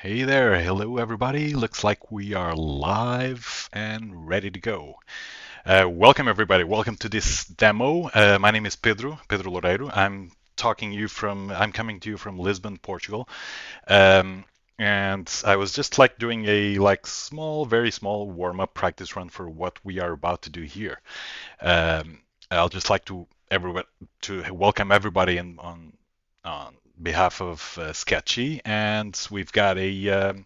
Hey there, hello everybody. Looks like we are live and ready to go. Welcome everybody. Welcome to this demo. My name is Pedro Loureiro. I'm coming to you from Lisbon, Portugal. Um, and I was just like doing a very small warm-up practice run for what we are about to do here. Um, I'll just like to welcome everybody on behalf of Sktchy, and we've got a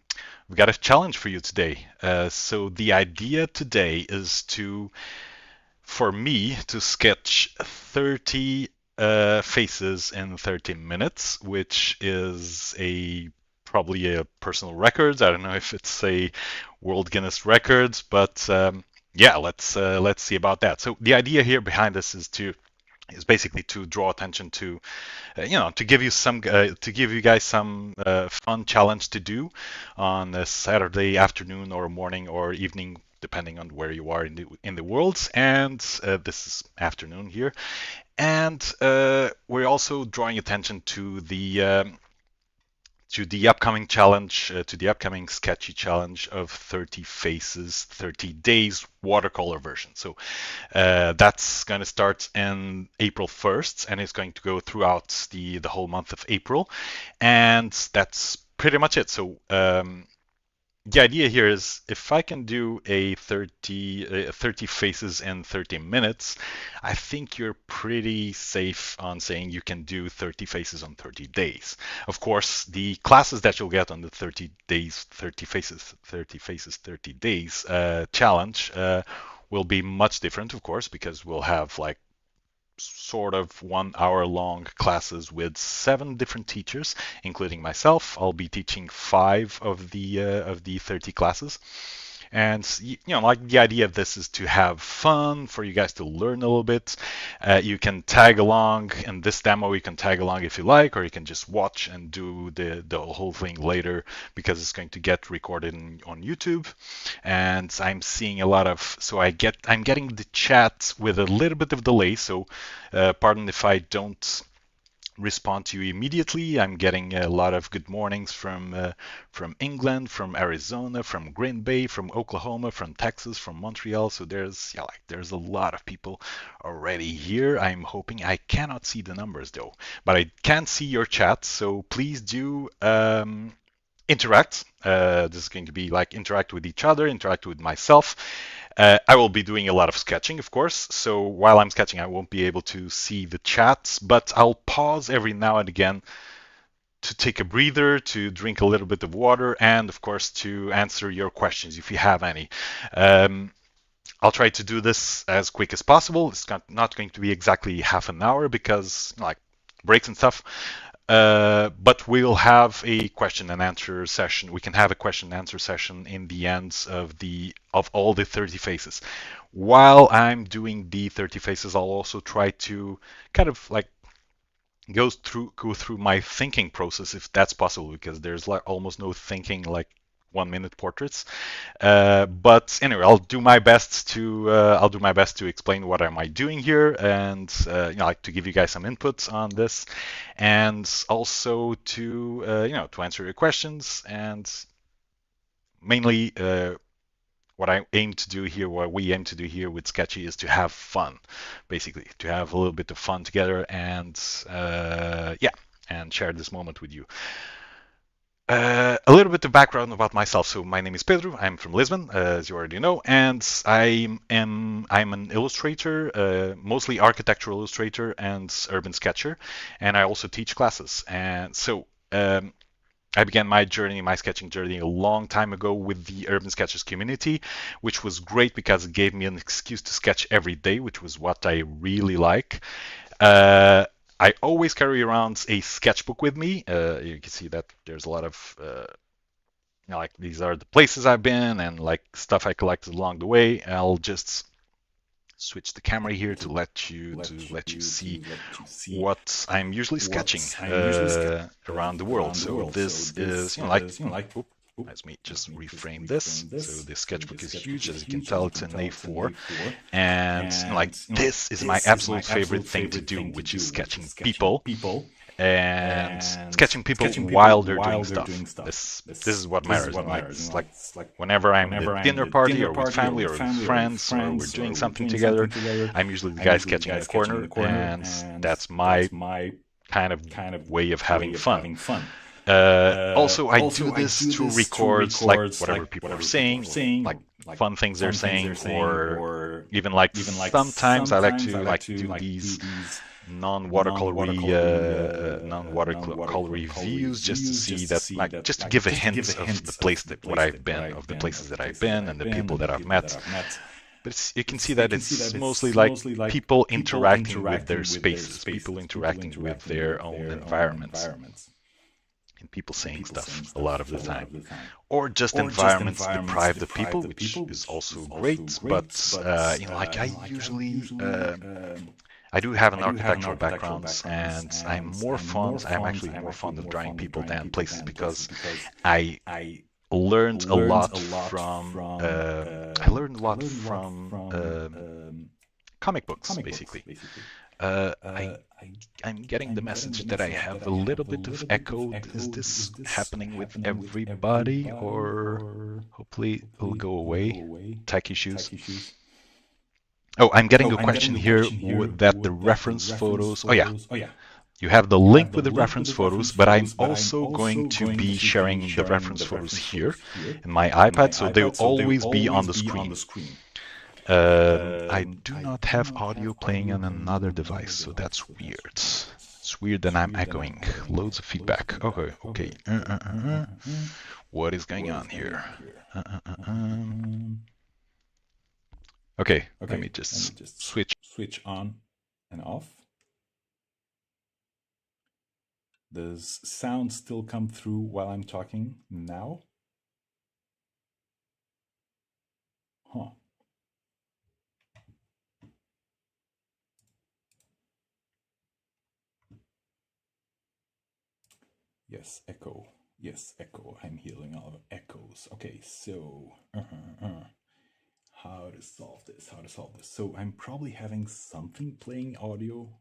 challenge for you today. So the idea today is for me to sketch 30 faces in 30 minutes, which is a probably a personal record. I don't know if it's a World Guinness Records, but yeah, let's see about that. So the idea here behind this is basically to draw attention to to give you guys some fun challenge to do on a Saturday afternoon or morning or evening, depending on where you are in the world. And this is afternoon here, and we're also drawing attention to the upcoming challenge, to the upcoming Sktchy challenge of 30 faces, 30 days watercolor version. So that's going to start in April 1st, and it's going to go throughout the whole month of April. And that's pretty much it. So the idea here is if I can do a 30 faces in 30 minutes, I think you're pretty safe on saying you can do 30 faces on 30 days. Of course, the classes that you'll get on the 30 days, 30 faces, 30 days challenge will be much different, of course, because we'll have like sort of 1 hour long classes with 7 different teachers, including myself. I'll be teaching 5 of the 30 classes. And like the idea of this is to have fun, for you guys to learn a little bit. You can tag along in this demo. You can tag along if you like, or you can just watch and do the whole thing later because it's going to get recorded on YouTube. And I'm seeing a lot of, I'm getting the chat with a little bit of delay. So pardon if I don't respond to you immediately. I'm getting a lot of good mornings from England, from Arizona, from Green Bay, from Oklahoma, from Texas, from Montreal. So there's a lot of people already here. I'm hoping I cannot see the numbers though, but I can see your chat. So please do interact. This is going to be like interact with each other, interact with myself. I will be doing a lot of sketching, of course. So while I'm sketching, I won't be able to see the chats, but I'll pause every now and again to take a breather, to drink a little bit of water, and of course to answer your questions if you have any. I'll try to do this as quick as possible. It's not going to be exactly half an hour because like breaks and stuff. But we'll have a question and answer session. We can have a question and answer session in the ends of all the 30 faces. While I'm doing the 30 faces, I'll also try to kind of like go through my thinking process if that's possible, because there's like almost no thinking like 1 minute portraits. But anyway, I'll do my best to explain what am I doing here, and like to give you guys some input on this, and also to to answer your questions. And mainly what we aim to do here with Sktchy is to have fun, basically to have a little bit of fun together, and yeah, and share this moment with you. A little bit of background about myself. So my name is Pedro. I'm from Lisbon, as you already know, and I'm an illustrator, mostly architectural illustrator and urban sketcher, and I also teach classes. And so I began my sketching journey a long time ago with the Urban Sketchers community, which was great because it gave me an excuse to sketch every day, which was what I really like. Uh, I always carry around a sketchbook with me. You can see that there's a lot of like these are the places I've been and like stuff I collected along the way. I'll just switch the camera here to let you see what I'm usually sketching around the world. So this is oop, let me just reframe this. So this sketchbook is huge, as you can tell. It's an A4, and like this is my absolute favorite thing to do, which is sketching people. and sketching people while they're doing stuff. This is what matters. It's like whenever I'm at a dinner party or with family or with friends or we're doing something together, I'm usually the guy sketching in the corner, and that's my kind of way of having fun. Also, I do this to record like whatever people are saying, like fun things they're saying, or even like sometimes I like to do these non-watercolor views just to see that, like, just to give a hint of the place that what I've been, of the places that I've been and the people that I've met. But you can see that it's mostly like people interacting with their spaces, people interacting with their own environments, and people saying stuff a lot of the time, or just environments deprived of people, which is also great. But like I usually I do have an architectural background, and I'm actually more fond of drawing people than places, because I learned a lot from comic books, basically. I'm getting the message that I have a little bit of echo. Is this happening with everybody, or hopefully it'll go away? Tech issues. Oh, I'm getting a question here that the reference photos. Oh yeah, you have the link with the reference photos, but I'm also going to be sharing the reference photos here in my iPad, so they'll always be on the screen. I do not have audio playing on another device, so that's weird. It's weird that I'm echoing. Loads of feedback. Okay. What is going on here? Okay, let me just switch on and off. Does sound still come through while I'm talking now? Huh. Yes, echo. Yes, echo. I'm hearing all of echoes. Okay, so how to solve this? So I'm probably having something playing audio.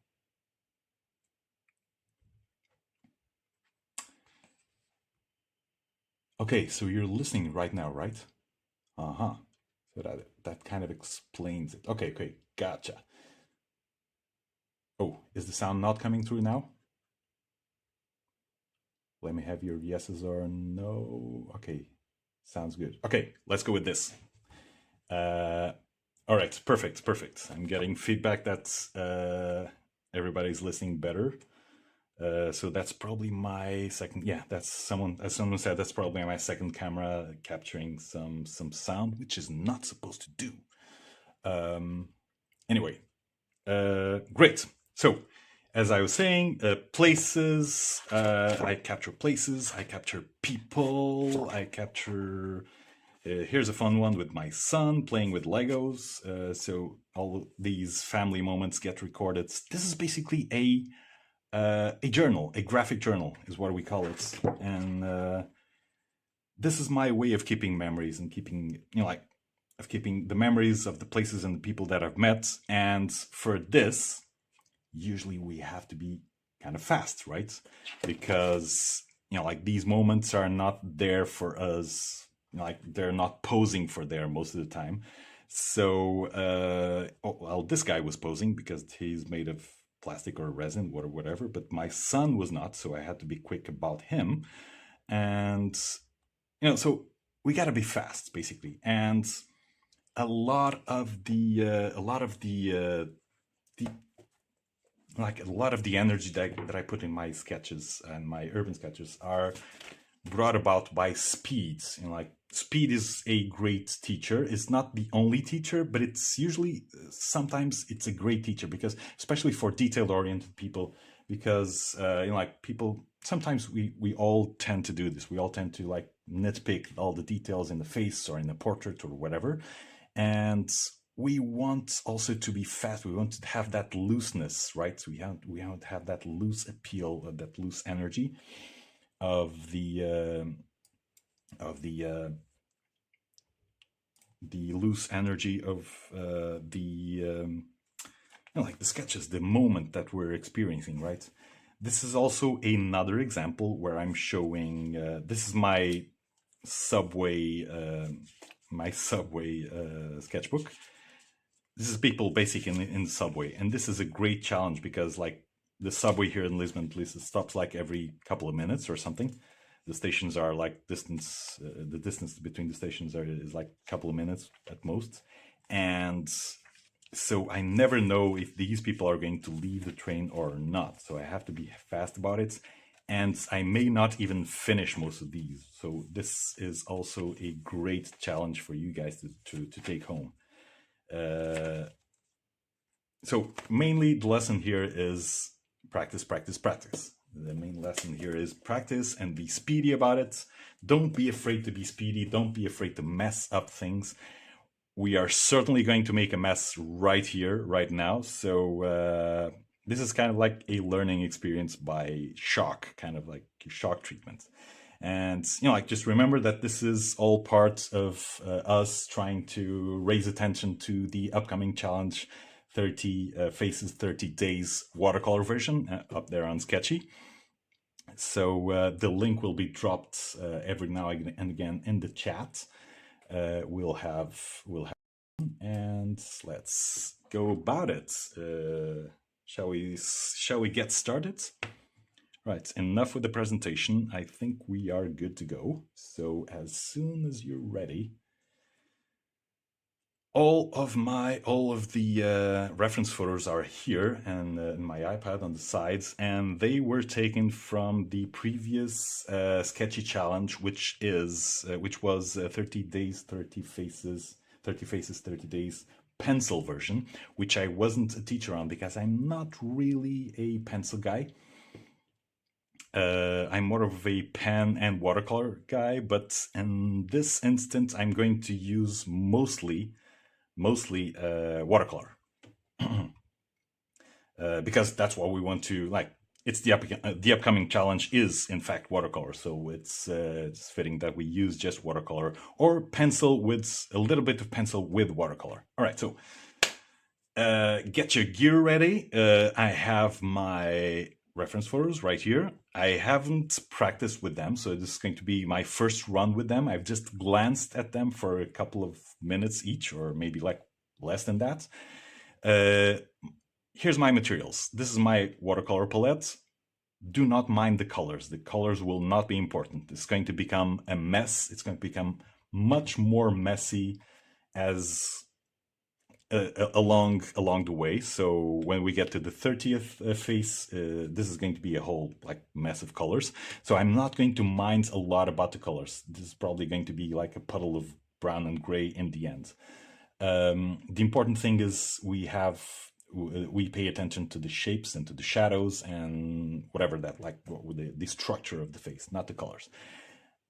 Okay, so you're listening right now, right? So that kind of explains it. Okay, gotcha. Oh, is the sound not coming through now? Let me have your yeses or no. Okay, sounds good. Okay, let's go with this. All right, perfect. I'm getting feedback that everybody's listening better. So that's probably my second. Yeah, that's as someone said, that's probably my second camera capturing some sound, which is not supposed to do. Anyway, great. So, as I was saying, places. I capture places. I capture people. I capture. Here's a fun one with my son playing with Legos. So all these family moments get recorded. This is basically a journal, a graphic journal is what we call it, and this is my way of keeping memories and keeping the memories of the places and the people that I've met. And for this, usually we have to be kind of fast, right? Because these moments are not there for us. They're not posing for there most of the time. So, this guy was posing because he's made of plastic or resin or whatever, but my son was not, so I had to be quick about him. And so we got to be fast, basically. And a lot of the energy that I put in my sketches and my urban sketches are brought about by speed. Speed is a great teacher. It's not the only teacher, but it's usually sometimes it's a great teacher, because especially for detail-oriented people, because people sometimes we all tend to do this. We all tend to nitpick all the details in the face or in the portrait or whatever, and we want also to be fast. We want to have that looseness, right? So we want to have that loose appeal, that loose energy of the loose energy of the sketches, the moment that we're experiencing, right? This is also another example where I'm showing, this is my subway, sketchbook. This is people basically in the subway, and this is a great challenge because like the subway here in Lisbon, at least, it stops like every couple of minutes or something. The stations are like the distance between the stations is like a couple of minutes at most, and so I never know if these people are going to leave the train or not. So I have to be fast about it, and I may not even finish most of these. So this is also a great challenge for you guys to take home. So mainly the lesson here is practice, practice, practice. The main lesson here is practice and be speedy about it. Don't be afraid to be speedy. Don't be afraid to mess up things. We are certainly going to make a mess right here, right now. So this is kind of like a learning experience by shock, kind of like shock treatment. And, you know, like just remember that this is all part of us trying to raise attention to the upcoming challenge 30 Faces, 30 Days watercolor version up there on Sktchy. So the link will be dropped every now and again in the chat. We'll have, and let's go about it. Shall we get started? Right, enough with the presentation. I think we are good to go. So as soon as you're ready, all of the reference photos are here and in my iPad on the sides, and they were taken from the previous Sktchy challenge, which was 30 days, 30 faces, 30 days pencil version, which I wasn't a teacher on because I'm not really a pencil guy. I'm more of a pen and watercolor guy, but in this instance, I'm going to use mostly watercolor because that's what we want to like. It's the upcoming challenge is in fact watercolor, so it's fitting that we use just watercolor or pencil with a little bit of pencil with watercolor. All right, so get your gear ready. I have my reference photos right here. I haven't practiced with them, so this is going to be my first run with them. I've just glanced at them for a couple of minutes each, or maybe like less than that. Here's my materials. This is my watercolor palette. Do not mind the colors. The colors will not be important. It's going to become a mess. It's going to become much more messy as along the way. So when we get to the 30th face, this is going to be a whole like mess of colors. So I'm not going to mind a lot about the colors. This is probably going to be like a puddle of brown and gray in the end. The important thing is we pay attention to the shapes and to the shadows and whatever that like the structure of the face, not the colors.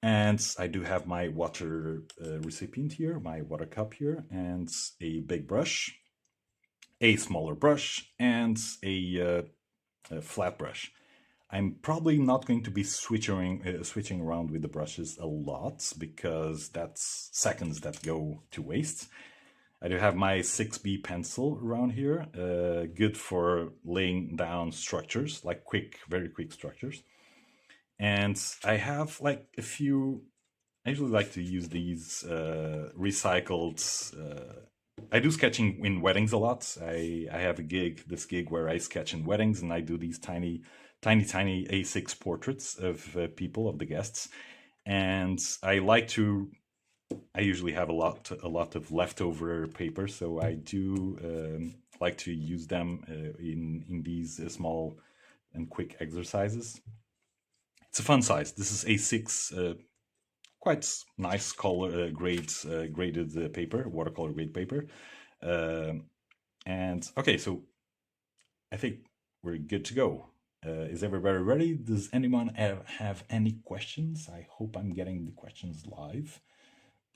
And I do have my water recipient here, my water cup here, and a big brush, a smaller brush, and a flat brush. I'm probably not going to be switching around with the brushes a lot because that's seconds that go to waste. I do have my 6B pencil around here, good for laying down structures, like very quick structures. And I have like a few, I usually like to use these recycled, I do sketching in weddings a lot. I have this gig where I sketch in weddings and I do these tiny A6 portraits of people, of the guests. And I usually have a lot of leftover paper, so I do like to use them in these small and quick exercises. It's a fun size. This is A6, quite nice color graded paper, watercolor grade paper. And okay, so I think we're good to go. Is everybody ready? Does anyone have any questions? I hope I'm getting the questions live.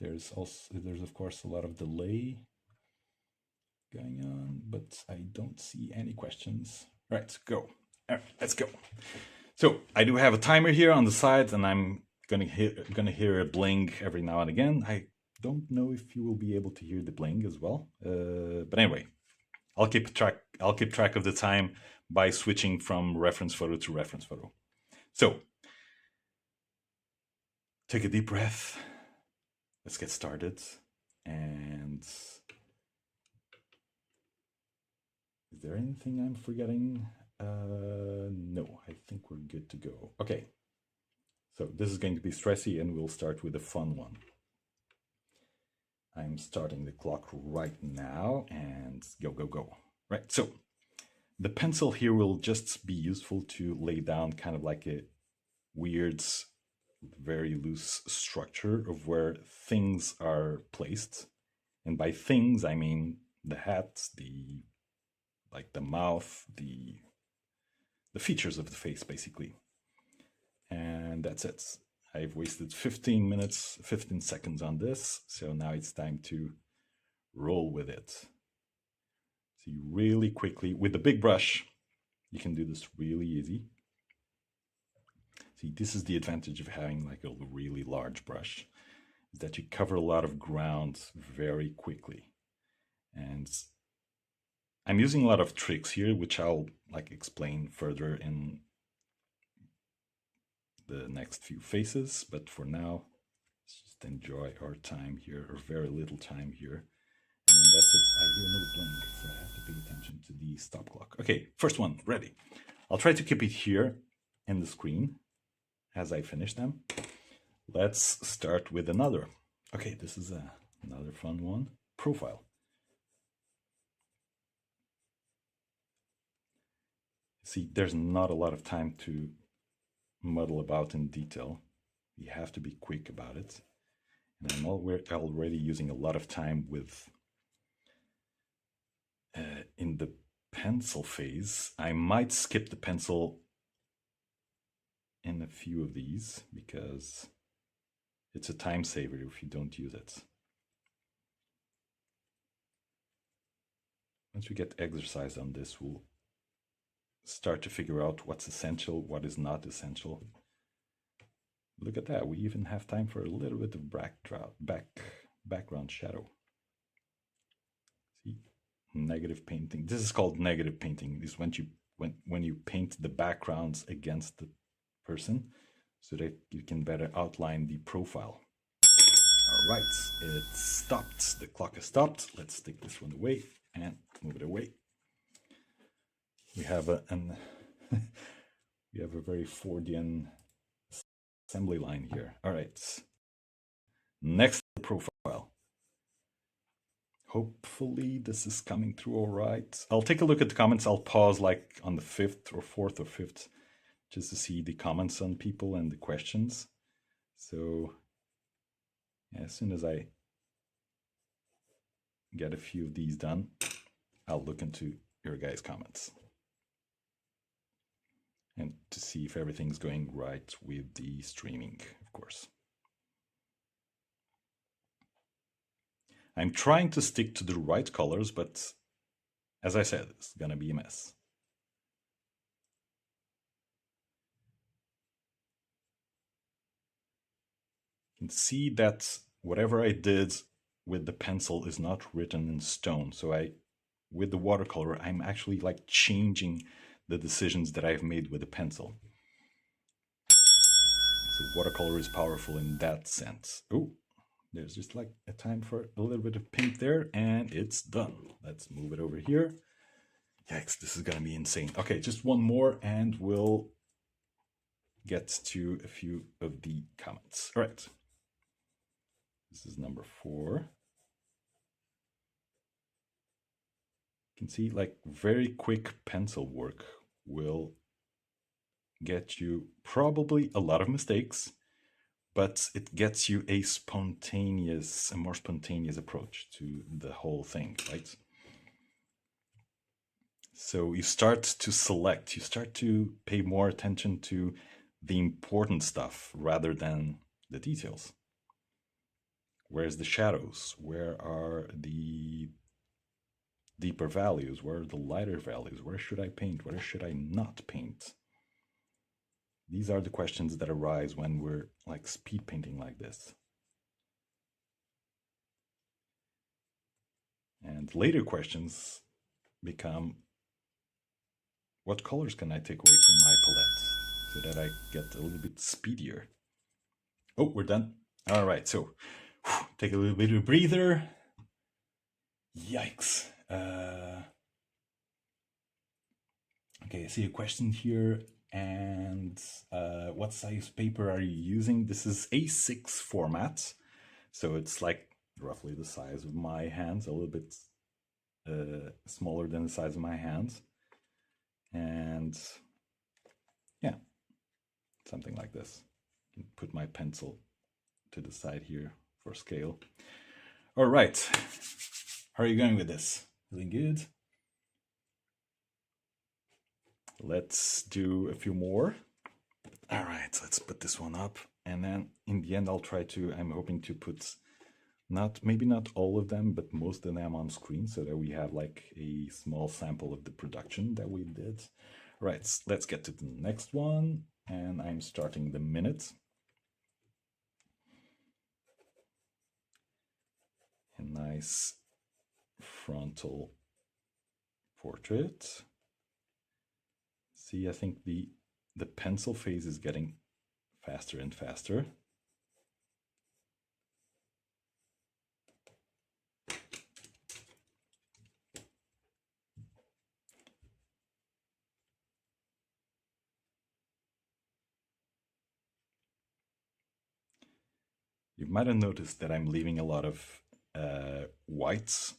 There's of course a lot of delay going on, but I don't see any questions. All right, go. All right, let's go. So I do have a timer here on the side, and I'm gonna hear a bling every now and again. I don't know if you will be able to hear the bling as well, but anyway, I'll keep track of the time by switching from reference photo to reference photo. So take a deep breath. Let's get started. And is there anything I'm forgetting? No, I think we're good to go. Okay, so this is going to be stressy and we'll start with a fun one. I'm starting the clock right now and go, go, go. Right, so the pencil here will just be useful to lay down kind of like a weird, very loose structure of where things are placed. And by things, I mean the hat, the mouth, the features of the face, basically. And that's it. I've wasted 15 minutes, 15 seconds on this. So now it's time to roll with it. See, really quickly, with the big brush, you can do this really easy. See, this is the advantage of having like a really large brush, is that you cover a lot of ground very quickly. And I'm using a lot of tricks here, which I'll like explain further in the next few faces. But for now, let's just enjoy our time here, or very little time here. And that's it. I hear no blink, so I have to pay attention to the stop clock. Okay, first one, ready. I'll try to keep it here in the screen as I finish them. Let's start with another. Okay, this is another fun one. Profile. See, there's not a lot of time to muddle about in detail. You have to be quick about it. And I'm already using a lot of time with in the pencil phase. I might skip the pencil in a few of these because it's a time saver if you don't use it. Once we get exercise on this, we'll start to figure out what's essential, what is not essential. Look at that, we even have time for a little bit of background shadow. See, negative painting. This is called negative painting. This is when you paint the backgrounds against the person so that you can better outline the profile. All right, it stopped. The clock has stopped. Let's take this one away and move it away. We have we have a very Fordian assembly line here. All right, next profile. Hopefully this is coming through all right. I'll take a look at the comments. I'll pause like on the 4th or 5th just to see the comments on people and the questions. So yeah, as soon as I get a few of these done, I'll look into your guys' comments and to see if everything's going right with the streaming, of course. I'm trying to stick to the right colors, but as I said, it's gonna be a mess. You can see that whatever I did with the pencil is not written in stone. So with the watercolor, I'm actually like changing the decisions that I've made with the pencil. So watercolor is powerful in that sense. Oh, there's just like a time for a little bit of pink there, and it's done. Let's move it over here. Yikes, this is gonna be insane. Okay, just one more and we'll get to a few of the comments. All right. This is number 4. You can see like very quick pencil work will get you probably a lot of mistakes, but it gets you a more spontaneous approach to the whole thing, right? So you start to select, you start to pay more attention to the important stuff rather than the details. Where's the shadows? Where are the deeper values? Where are the lighter values? Where should I paint? Where should I not paint? These are the questions that arise when we're like speed painting like this. And later questions become, what colors can I take away from my palette so that I get a little bit speedier? Oh, we're done. All right, so take a little bit of a breather. Yikes. Okay, I see a question here. And what size paper are you using? This is A6 format. So it's like roughly the size of my hands, a little bit smaller than the size of my hands. And yeah, something like this. Put my pencil to the side here for scale. All right. How are you going with this? Feeling good? Let's do a few more. All right, let's put this one up. And then in the end, I'm hoping to put maybe not all of them, but most of them on screen so that we have like a small sample of the production that we did. Right, let's get to the next one. And I'm starting the minute. A nice frontal portrait. See, I think the pencil phase is getting faster and faster. You might have noticed that I'm leaving a lot of whites.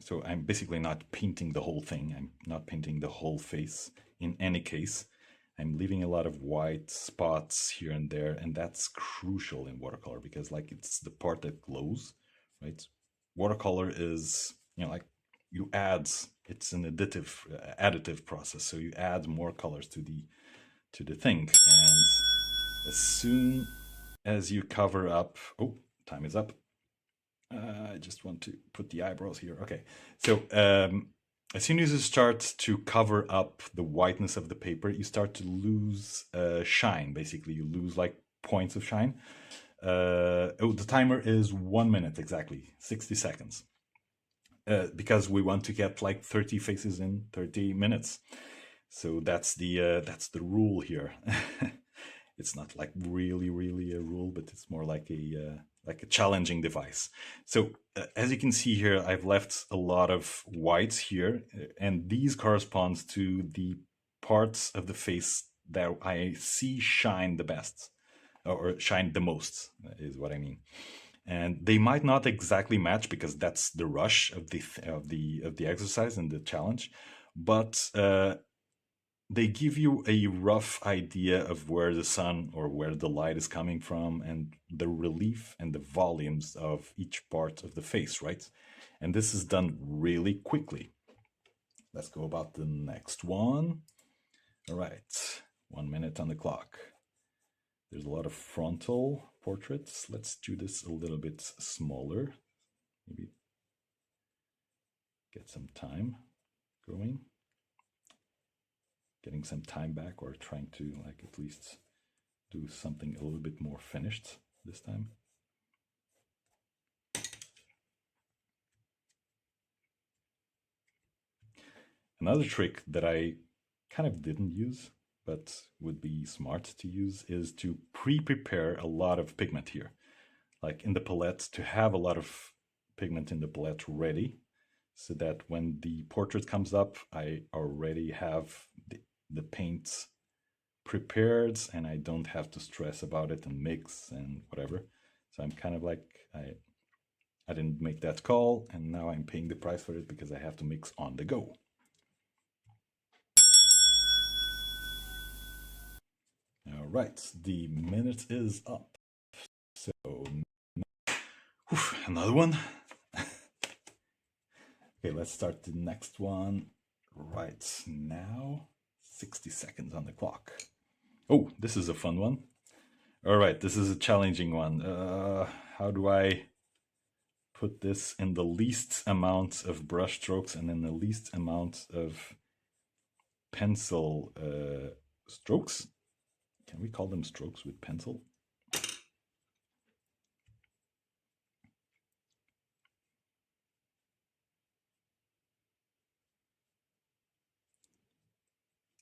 So I'm basically not painting the whole thing. I'm not painting the whole face in any case. I'm leaving a lot of white spots here and there, and that's crucial in watercolor because like it's the part that glows, right? Watercolor is, like you add, it's an additive process. So you add more colors to the thing. And as soon as you cover up, oh, time is up. I just want to put the eyebrows here. Okay. So as soon as you start to cover up the whiteness of the paper, you start to lose shine. Basically, you lose like points of shine. The timer is 1 minute exactly, 60 seconds. Because we want to get like 30 faces in 30 minutes. So that's the rule here. It's not like really a rule, but it's more like a challenging device. So as you can see here, I've left a lot of whites here, and these corresponds to the parts of the face that I see shine the best, or shine the most, is what I mean. And they might not exactly match because that's the rush of the exercise and the challenge, but they give you a rough idea of where the sun or where the light is coming from and the relief and the volumes of each part of the face, right? And this is done really quickly. Let's go about the next one. All right, 1 minute on the clock. There's a lot of frontal portraits. Let's do this a little bit smaller. Maybe get some time going. Getting some time back, or trying to like at least do something a little bit more finished this time. Another trick that I kind of didn't use, but would be smart to use, is to pre-prepare a lot of pigment here. Like in the palette, to have a lot of pigment in the palette ready, so that when the portrait comes up, I already have the paint prepared and I don't have to stress about it and mix and whatever. So I'm kind of like, I didn't make that call, and now I'm paying the price for it because I have to mix on the go. All right, the minute is up. So, another one. Okay, let's start the next one right now. 60 seconds on the clock. Oh, this is a fun one. All right, this is a challenging one. How do I put this in the least amount of brush strokes and in the least amount of pencil strokes? Can we call them strokes with pencil?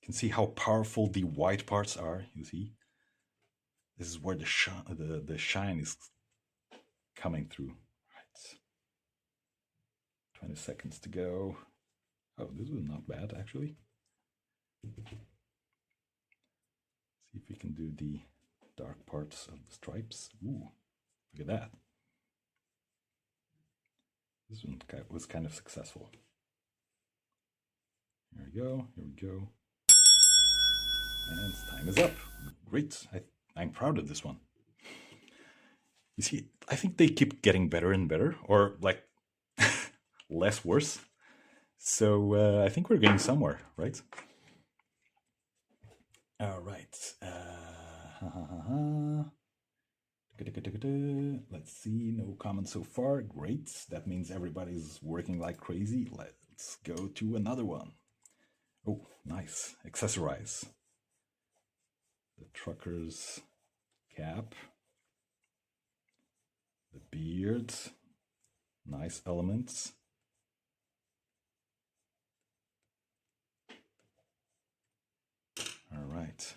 You can see how powerful the white parts are. You see, this is where the shine is coming through. Right. 20 seconds to go. Oh, this was not bad actually. See if we can do the dark parts of the stripes. Ooh, look at that. This one was kind of successful. Here we go, here we go. And time is up. Great, I'm proud of this one. You see, I think they keep getting better and better, or like less worse. So I think we're getting somewhere, right? All right. Let's see, no comments so far. Great. That means everybody's working like crazy. Let's go to another one. Oh, nice. Accessorize. The trucker's cap. The beard. Nice elements. All right.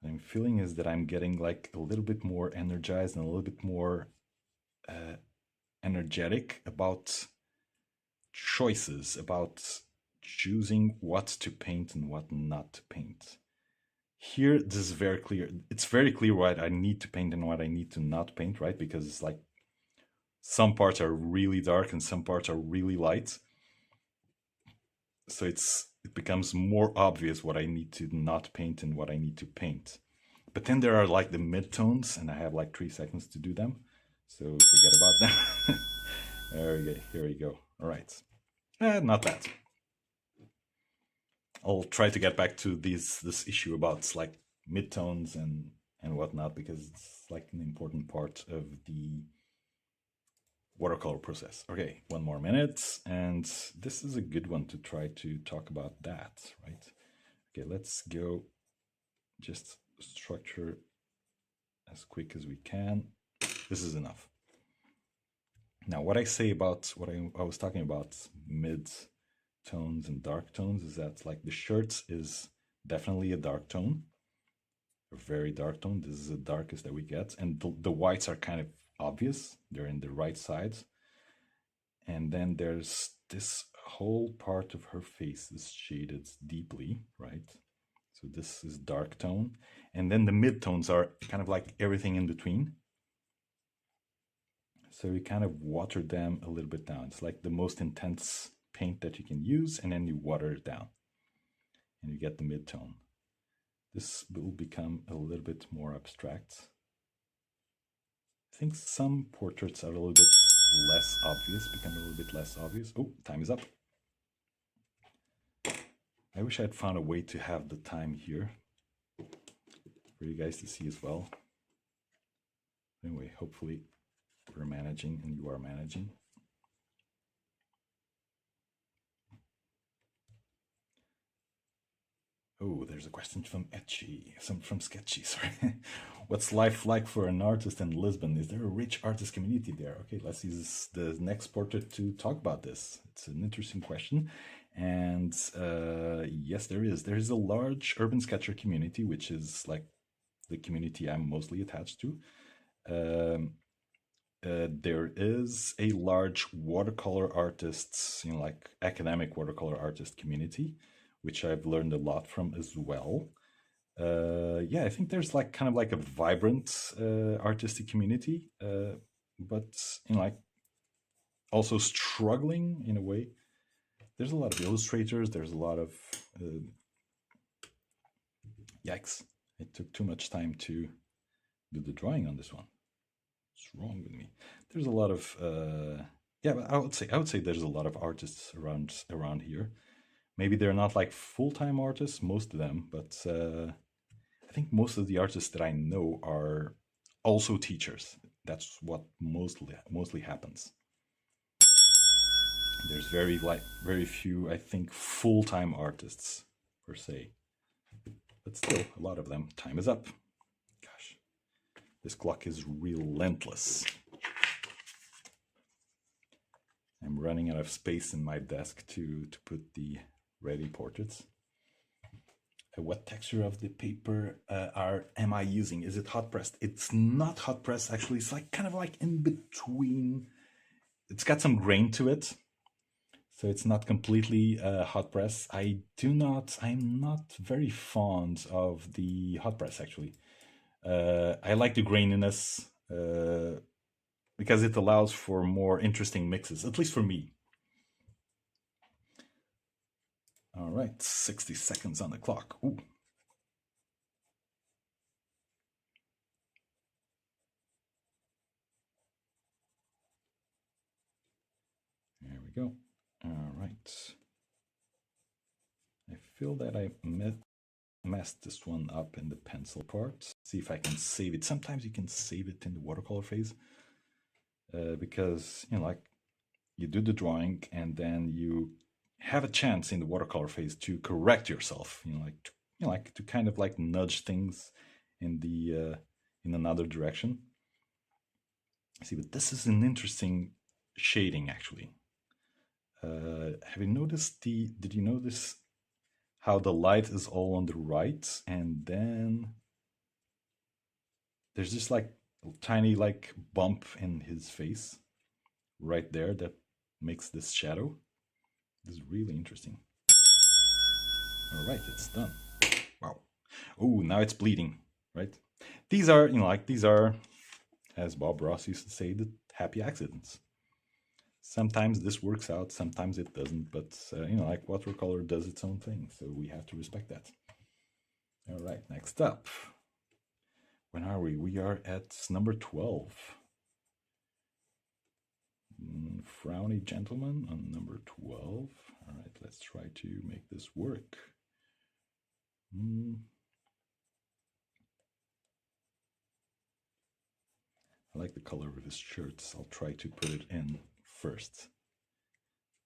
What I'm feeling is that I'm getting like a little bit more energized and a little bit more energetic about choices, about choosing what to paint and what not to paint. Here, this is very clear. It's very clear what I need to paint and what I need to not paint, right? Because it's like some parts are really dark and some parts are really light. So it becomes more obvious what I need to not paint and what I need to paint. But then there are like the midtones, and I have like 3 seconds to do them. So forget about them. There we go. Here we go. All right. Not bad. I'll try to get back to this issue about like midtones and whatnot, because it's like an important part of the watercolor process. Okay, 1 more minute, and this is a good one to try to talk about that, right? Okay, let's go just structure as quick as we can. This is enough. Now, what I say about what I was talking about mid tones and dark tones is that like the shirt is definitely a dark tone, a very dark tone. This is the darkest that we get, and the whites are kind of obvious. They're in the right side. And then there's this whole part of her face is shaded deeply, right? So this is dark tone. And then the midtones are kind of like everything in between. So you kind of water them a little bit down. It's like the most intense paint that you can use, and then you water it down. And you get the midtone. This will become a little bit more abstract. I think some portraits are a little bit less obvious, become a little bit less obvious. Oh, time is up. I wish I'd found a way to have the time here for you guys to see as well. Anyway, hopefully we're managing and you are managing. Oh, there's a question from Sktchy, sorry. What's life like for an artist in Lisbon? Is there a rich artist community there? Okay, let's use the next portrait to talk about this. It's an interesting question. And yes, there is. There is a large urban sketcher community, which is like the community I'm mostly attached to. There is a large watercolor artists, like academic watercolor artist community, which I've learned a lot from as well. Yeah, I think there's like kind of like a vibrant artistic community, but like also struggling in a way. There's a lot of illustrators. There's a lot of yikes! It took too much time to do the drawing on this one. What's wrong with me? There's a lot of yeah, but I would say there's a lot of artists around here. Maybe they're not like full-time artists, most of them, but I think most of the artists that I know are also teachers. That's what mostly happens. There's very few, I think, full-time artists per se, but still a lot of them. Time is up. Gosh, this clock is relentless. I'm running out of space in my desk to put the ready portraits. What texture of the paper am I using? Is it hot pressed? It's not hot pressed actually. It's like kind of like in between. It's got some grain to it, so it's not completely hot press. I'm not very fond of the hot press actually. I like the graininess because it allows for more interesting mixes, at least for me. All right, 60 seconds on the clock. Ooh. There we go. All right. I feel that I messed this one up in the pencil part. See if I can save it. Sometimes you can save it in the watercolor phase because, like you do the drawing and then you have a chance in the watercolor phase to correct yourself. Like to kind of like nudge things in the in another direction. See, but this is an interesting shading actually. Have you noticed did you notice how the light is all on the right and then there's just like a tiny like bump in his face right there that makes this shadow? This is really interesting. All right, it's done. Wow. Oh, now it's bleeding, right? These are, these are, as Bob Ross used to say, the happy accidents. Sometimes this works out, sometimes it doesn't, but like watercolor does its own thing, so we have to respect that. All right, next up. When are we? We are at number 12. Frowny gentleman on number 12. All right, let's try to make this work. I like the color of his shirts. I'll try to put it in first.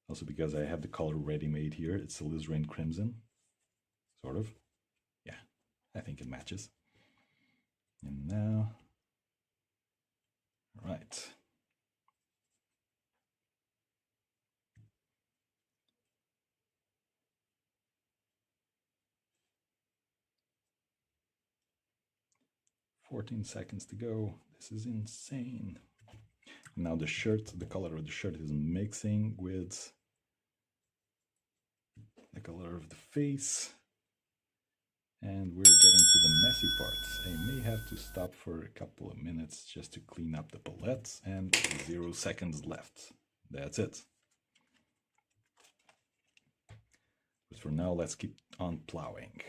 Also because I have the color ready-made here. It's alizarin crimson, sort of. Yeah, I think it matches. And now, all right. "14 seconds to go. This is insane." Now the shirt, the color of the shirt is mixing with the color of the face. And we're getting to the messy parts. I may have to stop for a couple of minutes just to clean up the palettes, and 0 seconds left. That's it. But for now, let's keep on plowing.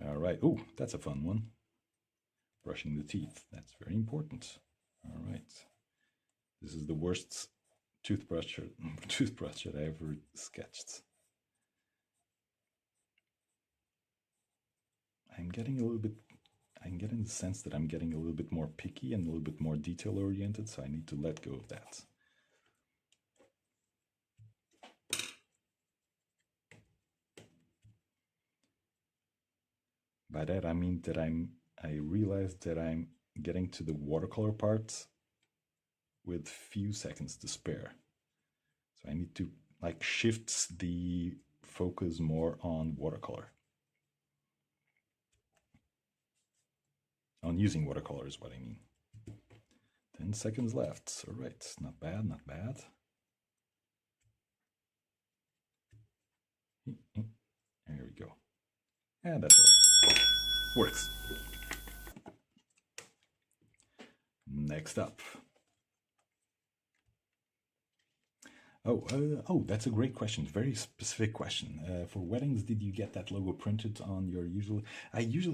All right. Oh, that's a fun one. Brushing the teeth. That's very important. All right. This is the worst toothbrush that I ever sketched. I'm getting the sense that I'm getting a little bit more picky and a little bit more detail oriented, so I need to let go of that. By that I mean that I realized that I'm getting to the watercolor part with few seconds to spare. So I need to like shift the focus more on watercolor. On using watercolor is what I mean. 10 seconds left. All right, not bad, not bad. There we go. And that's all right. Works. Next up. Oh, that's a great question. Very specific question. For weddings, did you get that logo printed on your usual? I get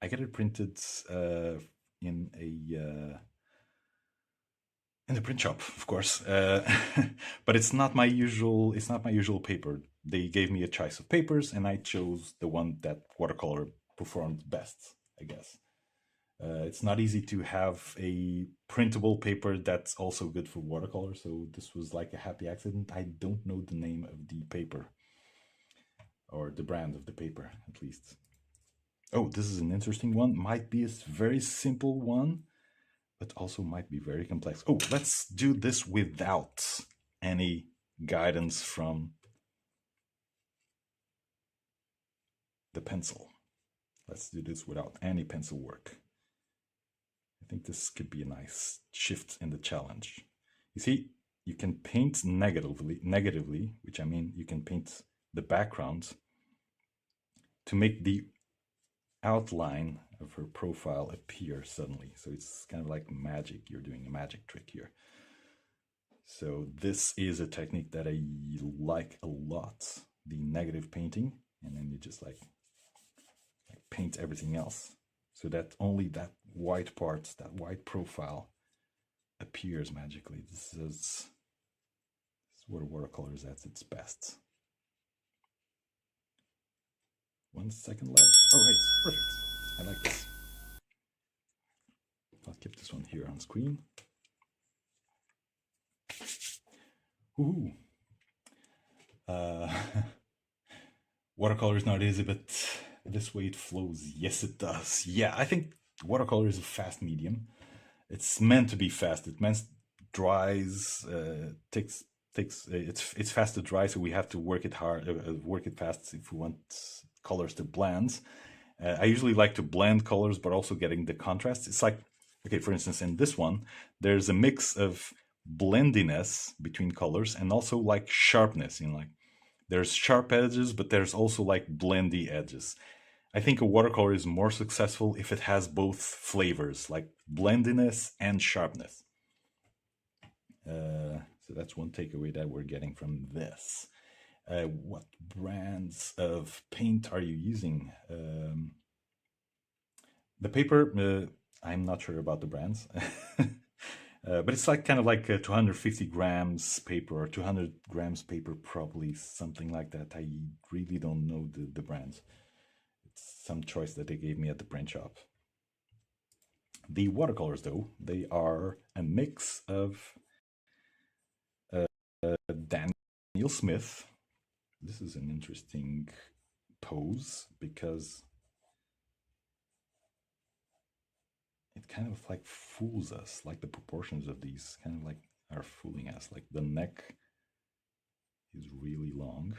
it printed in the print shop, of course. But it's not my usual. It's not my usual paper. They gave me a choice of papers, and I chose the one that watercolor performed best, I guess. It's not easy to have a printable paper that's also good for watercolor, so this was like a happy accident. I don't know the name of the paper, or the brand of the paper, at least. Oh, this is an interesting one. Might be a very simple one, but also might be very complex. Oh, let's do this without any guidance from the pencil. Let's do this without any pencil work. I think this could be a nice shift in the challenge. You see, you can paint negatively, which I mean you can paint the background to make the outline of her profile appear suddenly. So it's kind of like magic. You're doing a magic trick here. So this is a technique that I like a lot, the negative painting, and then you just like paint everything else so that only that white part, that white profile appears magically. This is where watercolor is at its best. 1 second left. All right, perfect. I like this. I'll keep this one here on screen. Ooh. Watercolor is not easy, but this way it flows. Yes, it does. Yeah, I think watercolor is a fast medium. It's meant to be fast. It meant dries, takes it's fast to dry, so we have to work it hard, work it fast if we want colors to blend. I usually like to blend colors, but also getting the contrast. It's like, okay, for instance, in this one, there's a mix of blendiness between colors and also like sharpness. You know, like there's sharp edges, but there's also like blendy edges. I think a watercolor is more successful if it has both flavors, like blendiness and sharpness. So that's one takeaway that we're getting from this. What brands of paint are you using? The paper, I'm not sure about the brands. But it's like kind of like 250 grams paper or 200 grams paper, probably something like that. I really don't know the brands. It's some choice that they gave me at the print shop. The watercolors, though, they are a mix of Daniel Smith. This is an interesting pose because it kind of like fools us, like the proportions of these kind of like are fooling us. Like the neck is really long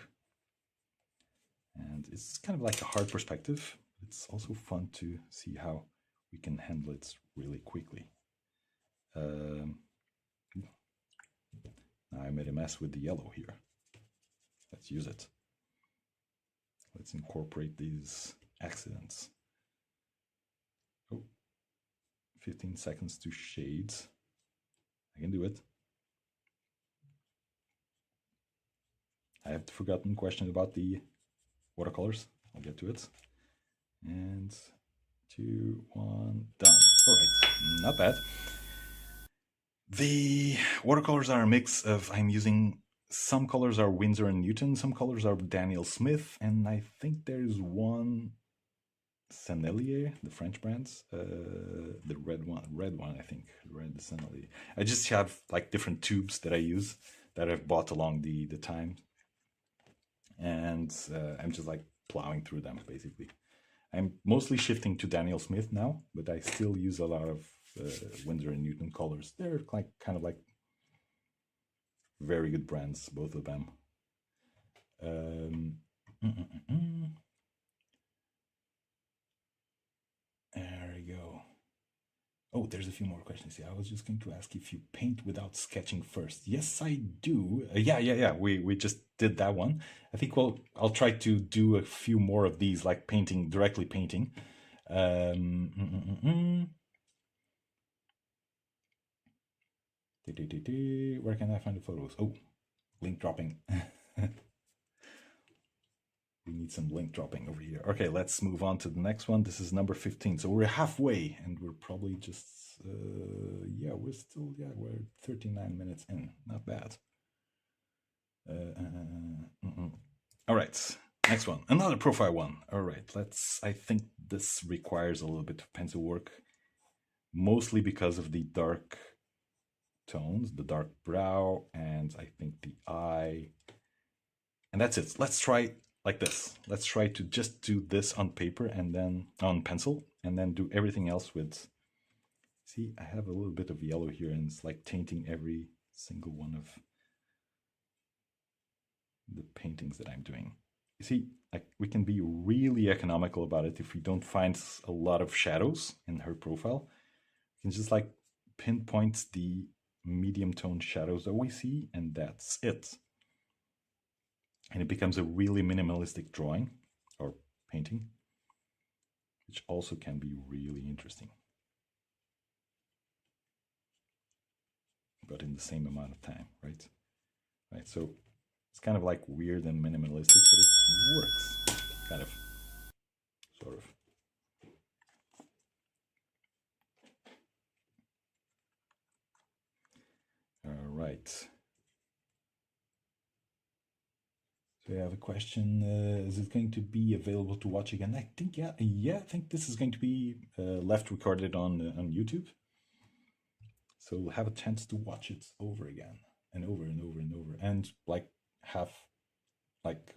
and it's kind of like a hard perspective. It's also fun to see how we can handle it really quickly. Now I made a mess with the yellow here. Let's use it. Let's incorporate these accidents. Oh, 15 seconds to shades. I can do it. I have forgotten question about the watercolors. I'll get to it. And 2, 1, done. All right, not bad. The watercolors are a mix of, I'm using, some colors are Winsor and Newton, some colors are Daniel Smith, and I think there's one Sennelier, the French brands, the red one, I think, red Sennelier. I just have like different tubes that I use that I've bought along the time, and I'm just like plowing through them basically. I'm mostly shifting to Daniel Smith now, but I still use a lot of Winsor and Newton colors. They're like kind of like very good brands, both of them. There we go. Oh, there's a few more questions here. I was just going to ask if you paint without sketching first. Yes, I do. Yeah. We just did that one. I think I'll try to do a few more of these, like painting, directly painting. Where can I find the photos? Oh, link dropping. We need some link dropping over here. Okay, let's move on to the next one. This is number 15. So we're halfway and we're probably just, we're 39 minutes in. Not bad. All right, next one, another profile one. All right, I think this requires a little bit of pencil work, mostly because of the dark tones, the dark brow, and I think the eye. And that's it. Let's try like this. Let's try to just do this on paper and then on pencil, and then do everything else with. See, I have a little bit of yellow here, and it's like tainting every single one of the paintings that I'm doing. You see, like we can be really economical about it if we don't find a lot of shadows in her profile. We can just like pinpoint the medium tone shadows that we see, and that's it. And it becomes a really minimalistic drawing or painting, which also can be really interesting, but in the same amount of time, right? Right. So it's kind of like weird and minimalistic, but it works, kind of, sort of. All right. So I have a question. Is it going to be available to watch again? I think yeah. I think this is going to be left recorded on YouTube, so we'll have a chance to watch it over again and over and over and over, and like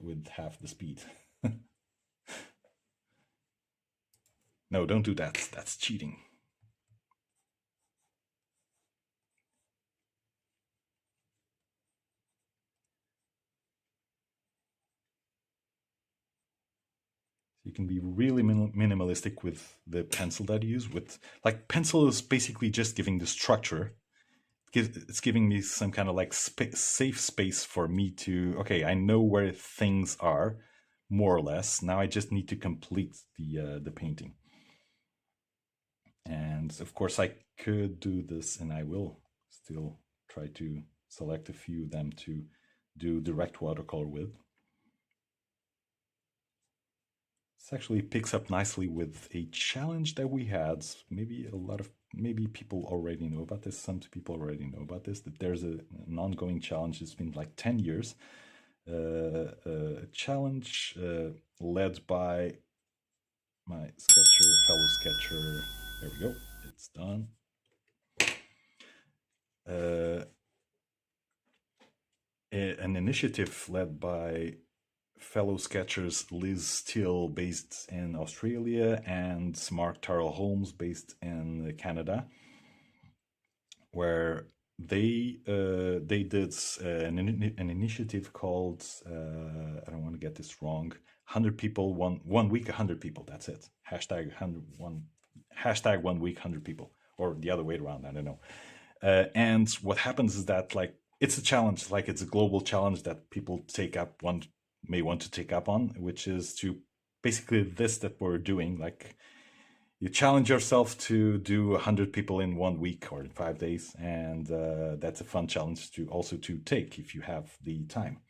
with half the speed. No, don't do that. That's cheating. You can be really minimalistic with the pencil that you use. With like pencil is basically just giving the structure. It's giving me some kind of like safe space for me to, okay, I know where things are, more or less. Now I just need to complete the painting. And of course, I could do this, and I will still try to select a few of them to do direct watercolor with. This actually picks up nicely with a challenge that we had. Maybe people already know about this. Some people already know about this, that there's an ongoing challenge. It's been like 10 years. A challenge led by my fellow sketcher. There we go. It's done. An initiative led by fellow sketchers Liz Steele, based in Australia, and Mark Tarrell Holmes, based in Canada, where they did an initiative called I don't want to get this wrong. 100 people, one week, 100 people. That's it. Hashtag 101. Hashtag 1 week, 100 people, or the other way around. I don't know. And what happens is that like it's a challenge, like it's a global challenge that people may want to take up on, which is to basically this that we're doing. Like you challenge yourself to do 100 people in 1 week or in 5 days, and that's a fun challenge to also to take if you have the time.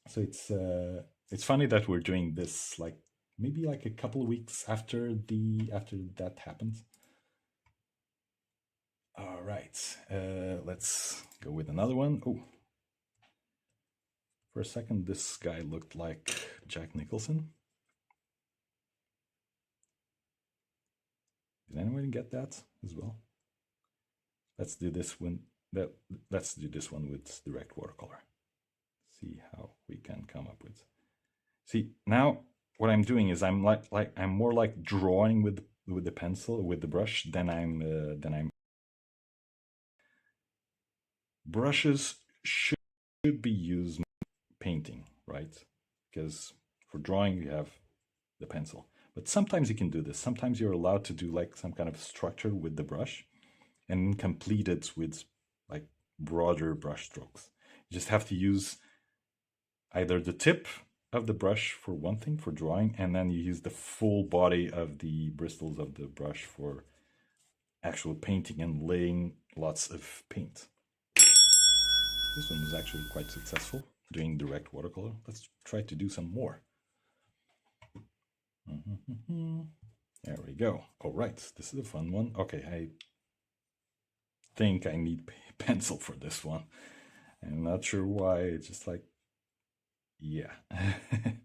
So it's funny that we're doing this like maybe like a couple of weeks after that happened. All right, let's go with another one. Oh, for a second, this guy looked like Jack Nicholson. Did anyone get that as well? Let's do this one. Let's do this one with direct watercolor. See how we can come up with. See, now what I'm doing is I'm more like drawing with the pencil, with the brush, than I'm. Brushes should be used painting, right? Because for drawing you have the pencil, but sometimes you can do this. Sometimes you're allowed to do like some kind of structure with the brush and complete it with like broader brush strokes. You just have to use either the tip of the brush for one thing, for drawing, and then you use the full body of the bristles of the brush for actual painting and laying lots of paint. This one was actually quite successful, doing direct watercolor. Let's try to do some more. There we go. All right, this is a fun one. Okay, I think I need pencil for this one. I'm not sure why. It's just like, yeah. I'm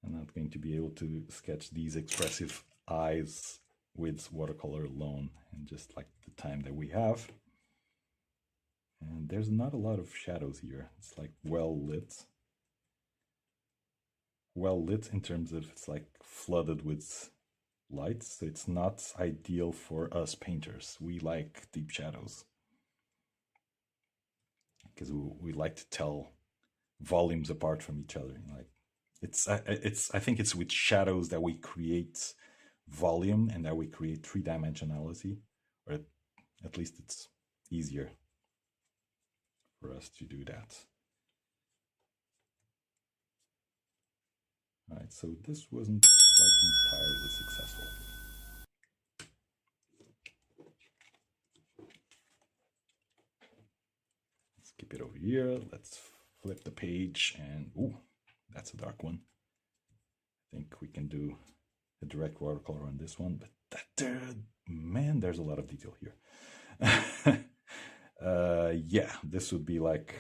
not going to be able to sketch these expressive eyes with watercolor alone, and just like the time that we have. And there's not a lot of shadows here. It's like well lit. Well lit in terms of it's like flooded with lights. So it's not ideal for us painters. We like deep shadows because we like to tell volumes apart from each other. Like it's I think it's with shadows that we create volume and that we create three-dimensionality, or at least it's easier for us to do that. All right, so this wasn't like entirely successful. Let's keep it over here. Let's flip the page and, ooh, that's a dark one. I think we can do a direct watercolor on this one, but man, there's a lot of detail here. Yeah, this would be like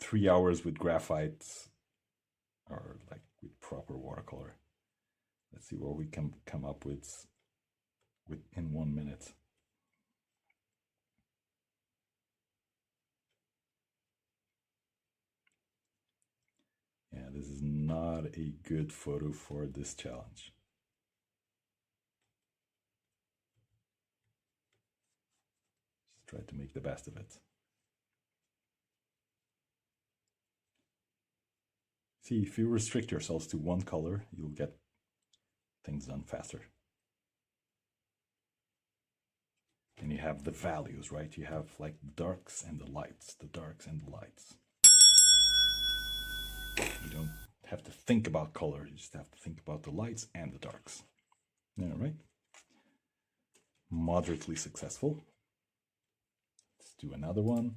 3 hours with graphite or like with proper watercolor. Let's see what we can come up with in 1 minute. Yeah, this is not a good photo for this challenge. Just try to make the best of it. See, if you restrict yourselves to one color, you'll get things done faster. And you have the values, right? You have like the darks and the lights, the darks and the lights. You don't have to think about color, you just have to think about the lights and the darks. All right. Moderately successful. Let's do another one.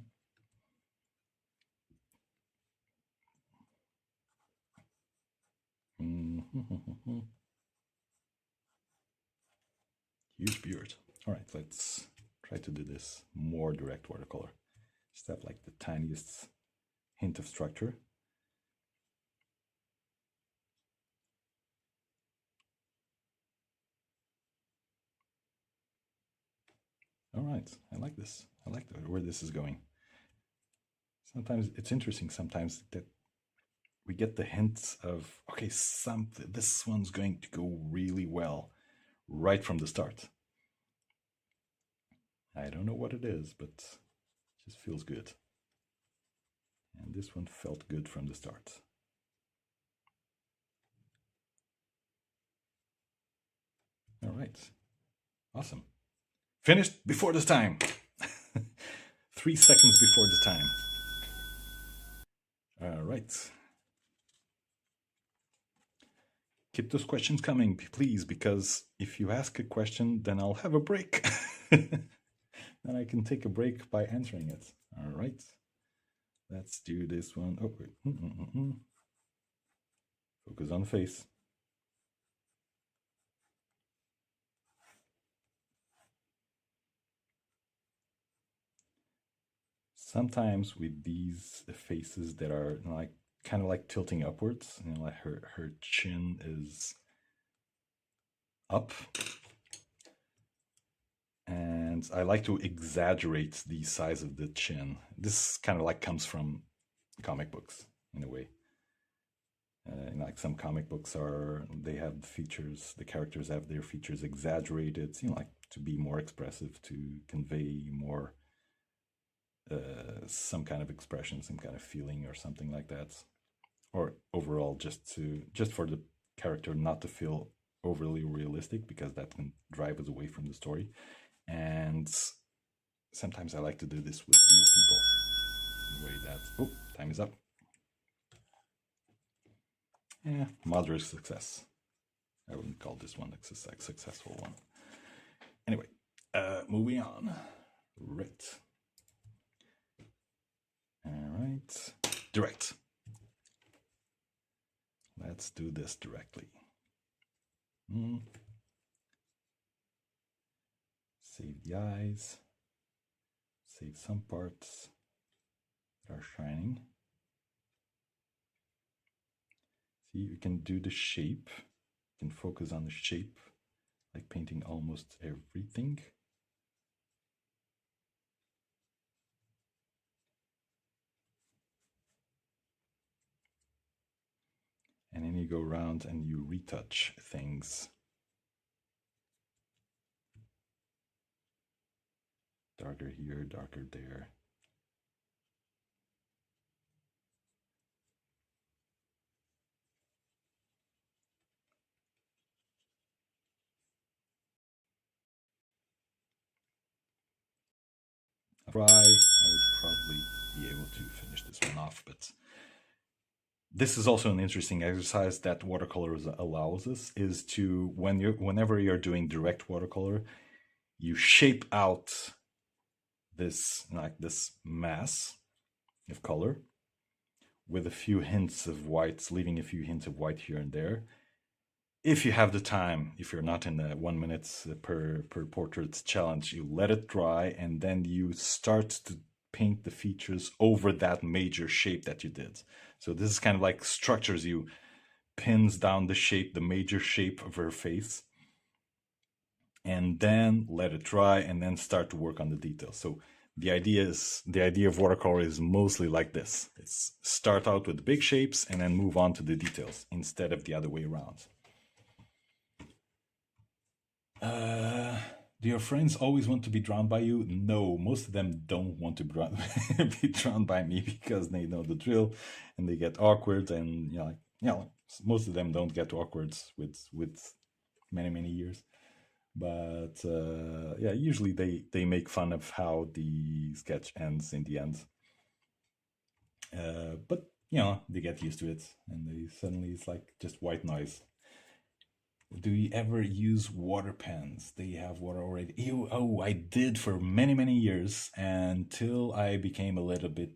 Huge beard. All right, let's try to do this more direct watercolor. Just have like the tiniest hint of structure. All right, I like this. I like where this is going. Sometimes it's interesting sometimes that we get the hints of, okay, this one's going to go really well right from the start. I don't know what it is, but it just feels good. And this one felt good from the start. All right, awesome. Finished before this time. 3 seconds before the time. All right. Keep those questions coming, please, because if you ask a question, then I'll have a break. Then I can take a break by answering it. All right. Let's do this one. Oh, wait. Focus on the face. Sometimes with these faces that are like kind of like tilting upwards, you know, like her chin is up, and I like to exaggerate the size of the chin. This kind of like comes from comic books in a way. Like some comic books they have features, the characters have their features exaggerated, you know, like to be more expressive, to convey more some kind of expression, some kind of feeling or something like that, or overall just for the character not to feel overly realistic, because that can drive us away from the story. And sometimes I like to do this with real people in a way that, oh, time is up. Yeah, moderate success. I wouldn't call this one a successful one. Anyway, moving on. Right. All right. Direct. Let's do this directly. Save the eyes. Save some parts that are shining. See, you can do the shape. You can focus on the shape, like painting almost everything. you go around and you retouch things. Darker here, darker there. I would probably be able to finish this one off, but this is also an interesting exercise that watercolors allows us, is to whenever you're doing direct watercolor, you shape out this mass of color with a few hints of whites, leaving a few hints of white here and there. If you have the time, if you're not in the 1 minute per portrait challenge, you let it dry and then you start to paint the features over that major shape that you did. So this is kind of like structures, you pins down the shape, the major shape of her face, and then let it dry and then start to work on the details. So the idea of watercolor is mostly like this. It's start out with the big shapes and then move on to the details instead of the other way around. Do your friends always want to be drawn by you? No, most of them don't want to be drawn by me because they know the drill and they get awkward, and most of them don't get awkward with many years. But yeah, usually they make fun of how the sketch ends in the end. But they get used to it, and they suddenly it's like just white noise. Do you ever use water pens? They have water already. Oh, I did for many years until I became a little bit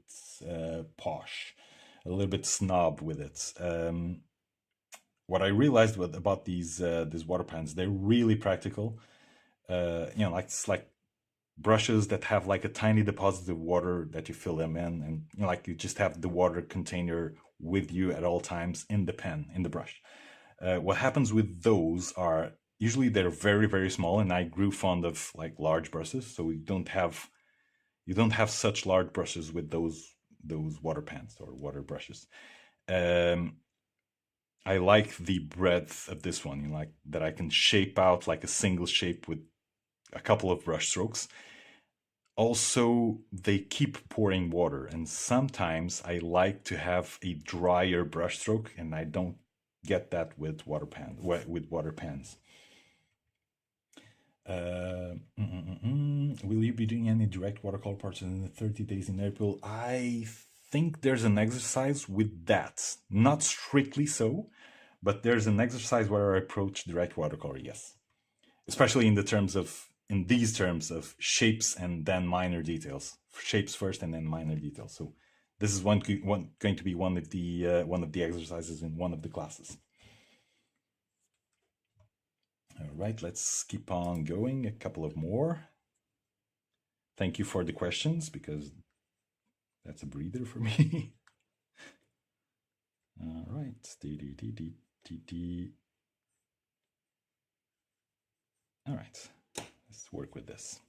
posh, a little bit snob with it. What I realized about these water pens, they're really practical. It's like brushes that have like a tiny deposit of water that you fill them in, and like you just have the water container with you at all times in the pen, in the brush. What happens with those are usually they're very small, and I grew fond of like large brushes, so you don't have such large brushes with those water pens or water brushes. I like the breadth of this one, like that I can shape out like a single shape with a couple of brush strokes. Also, they keep pouring water, and sometimes I like to have a drier brush stroke, and I don't get that with water pens. Will you be doing any direct watercolor parts in the 30 days in April? I think there's an exercise with that. Not strictly so, but there's an exercise where I approach direct watercolor, yes. Especially in these terms of shapes and then minor details. Shapes first and then minor details. So this is going to be one of the exercises in one of the classes. All right, let's keep on going. A couple of more. Thank you for the questions, because that's a breather for me. All right. All right, let's work with this.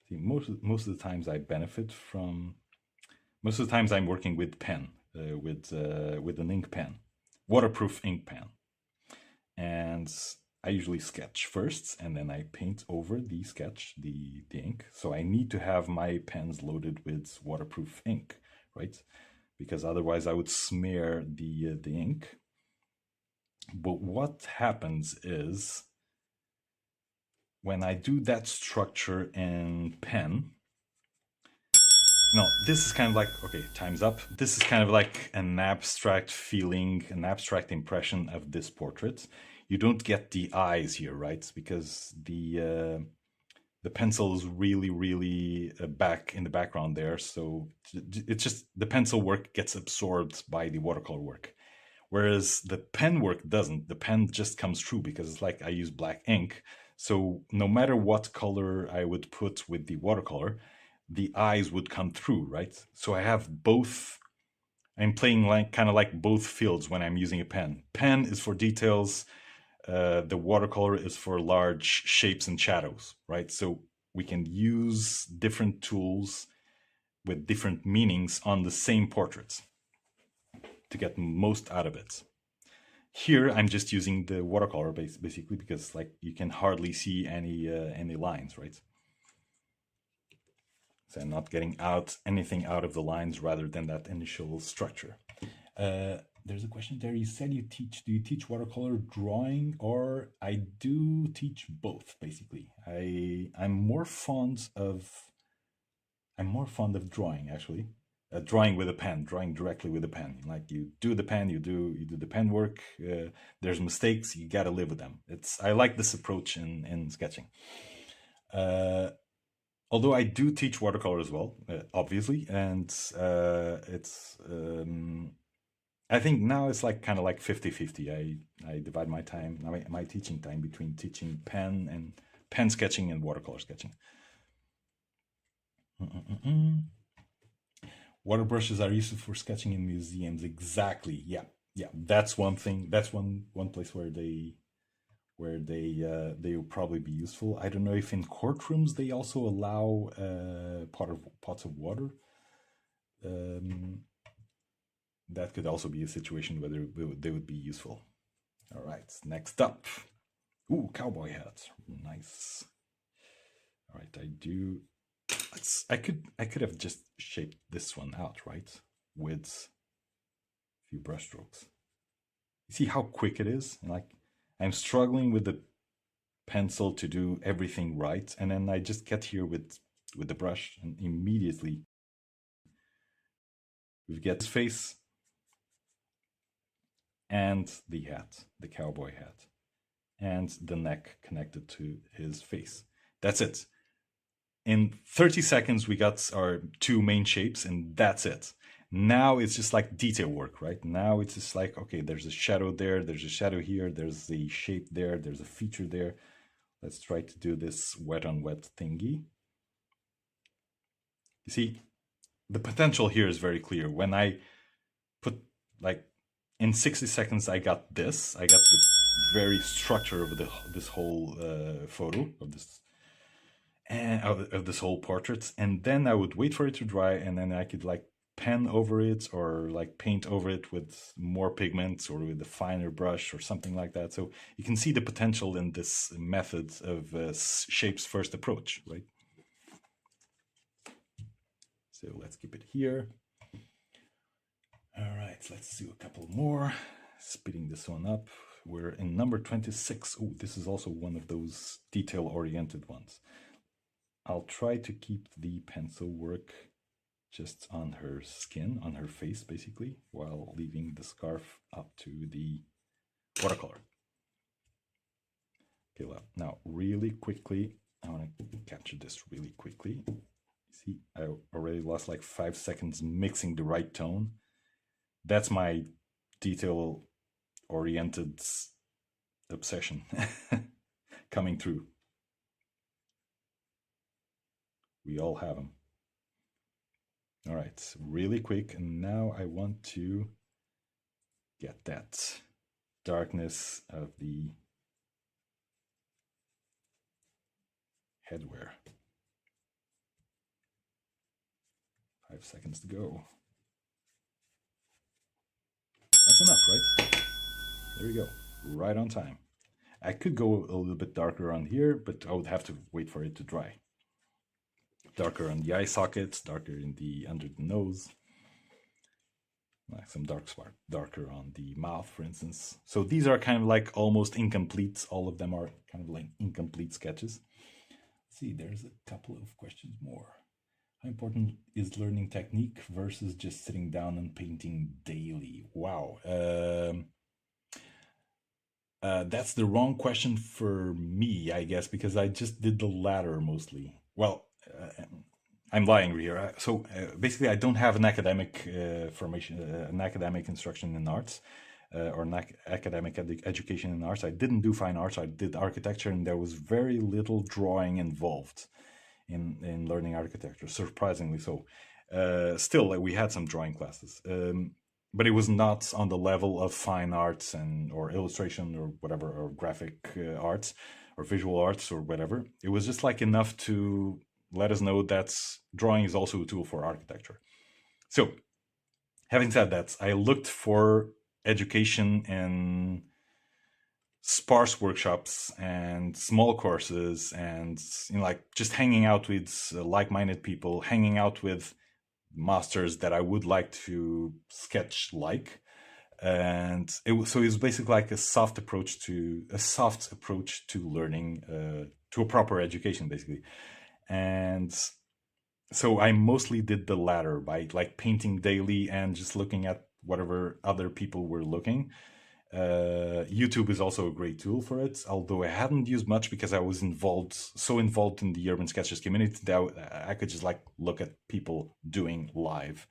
See, most of the times I benefit from. Most of the times I'm working with pen, with an ink pen, waterproof ink pen, and I usually sketch first, and then I paint over the sketch, the ink. So I need to have my pens loaded with waterproof ink, right? Because otherwise I would smear the ink. But what happens is when I do that structure in pen, no, this is kind of like, okay, time's up. This is kind of like an abstract feeling, an abstract impression of this portrait. You don't get the eyes here, right? Because the pencil is really back in the background there. So it's just the pencil work gets absorbed by the watercolor work. Whereas the pen work doesn't. The pen just comes through because it's like I use black ink. So no matter what color I would put with the watercolor, the eyes would come through, right? So I have both. I'm playing like kind of like both fields when I'm using a pen. Pen is for details. The watercolor is for large shapes and shadows, right? So we can use different tools with different meanings on the same portraits to get most out of it. Here, I'm just using the watercolor basically because like you can hardly see any lines, right? So I'm not getting anything out of the lines rather than that initial structure. There's a question there. You said do you teach watercolor drawing? Or I do teach both basically. I'm more fond of drawing actually. Drawing with a pen, drawing directly with a pen. Like you do the pen, you do the pen work. There's mistakes, you got to live with them. I like this approach in sketching. Although I do teach watercolor as well, obviously, and I think now it's like kind of like 50-50. I divide my time, my teaching time between teaching pen sketching and watercolor sketching. Water brushes are useful for sketching in museums. Exactly. Yeah. That's one thing. That's one place where they will probably be useful. I don't know if in courtrooms they also allow pots of water. That could also be a situation where they would be useful. All right, next up. Ooh, cowboy hat. Nice. All right, I could have just shaped this one out, right? With a few brush strokes. You see how quick it is? Like, I'm struggling with the pencil to do everything right, and then I just get here with the brush, and immediately we get his face and the hat, the cowboy hat, and the neck connected to his face. That's it. In 30 seconds, we got our two main shapes, and that's it. Now it's just like detail work, right? Now it's just like, okay, there's a shadow there, there's a shadow here, there's the shape there, there's a feature there. Let's try to do this wet on wet thingy. You see, the potential here is very clear. When I put, like, in 60 seconds, I got this. I got the very structure of this whole photo, of this whole portrait. And then I would wait for it to dry, and then I could, like, pen over it or like paint over it with more pigments or with a finer brush or something like that. So you can see the potential in this method of shapes first approach, right? So let's keep it here. All right, let's do a couple more. Speeding this one up. We're in number 26. Oh, this is also one of those detail-oriented ones. I'll try to keep the pencil work just on her skin, on her face, basically, while leaving the scarf up to the watercolor. Okay, now really quickly, I want to capture this really quickly. See, I already lost like 5 seconds mixing the right tone. That's my detail-oriented obsession coming through. We all have them. All right, really quick, and now I want to get that darkness of the headwear. 5 seconds to go. That's enough, right? There we go, right on time. I could go a little bit darker on here, but I would have to wait for it to dry. Darker on the eye sockets, darker under the nose, like some darker on the mouth, for instance. So these are kind of like almost incomplete. All of them are kind of like incomplete sketches. Let's see, there's a couple of questions more. How important is learning technique versus just sitting down and painting daily? Wow. That's the wrong question for me, I guess, because I just did the latter mostly. Well, I'm lying here. So basically, I don't have an academic formation, an academic instruction in arts, or an academic education in arts. I didn't do fine arts. I did architecture, and there was very little drawing involved in learning architecture. Surprisingly so. Still, we had some drawing classes. but it was not on the level of fine arts and or illustration or whatever, or graphic arts or visual arts or whatever. It was just like enough to let us know that drawing is also a tool for architecture. So having said that, I looked for education in sparse workshops and small courses, and like just hanging out with like-minded people, hanging out with masters that I would like to sketch like. And so it was basically like a soft approach to learning, to a proper education basically. And so I mostly did the latter by like painting daily and just looking at whatever other people were looking. YouTube is also a great tool for it, although I hadn't used much because I was so involved in the urban sketchers community that I could just like look at people doing live.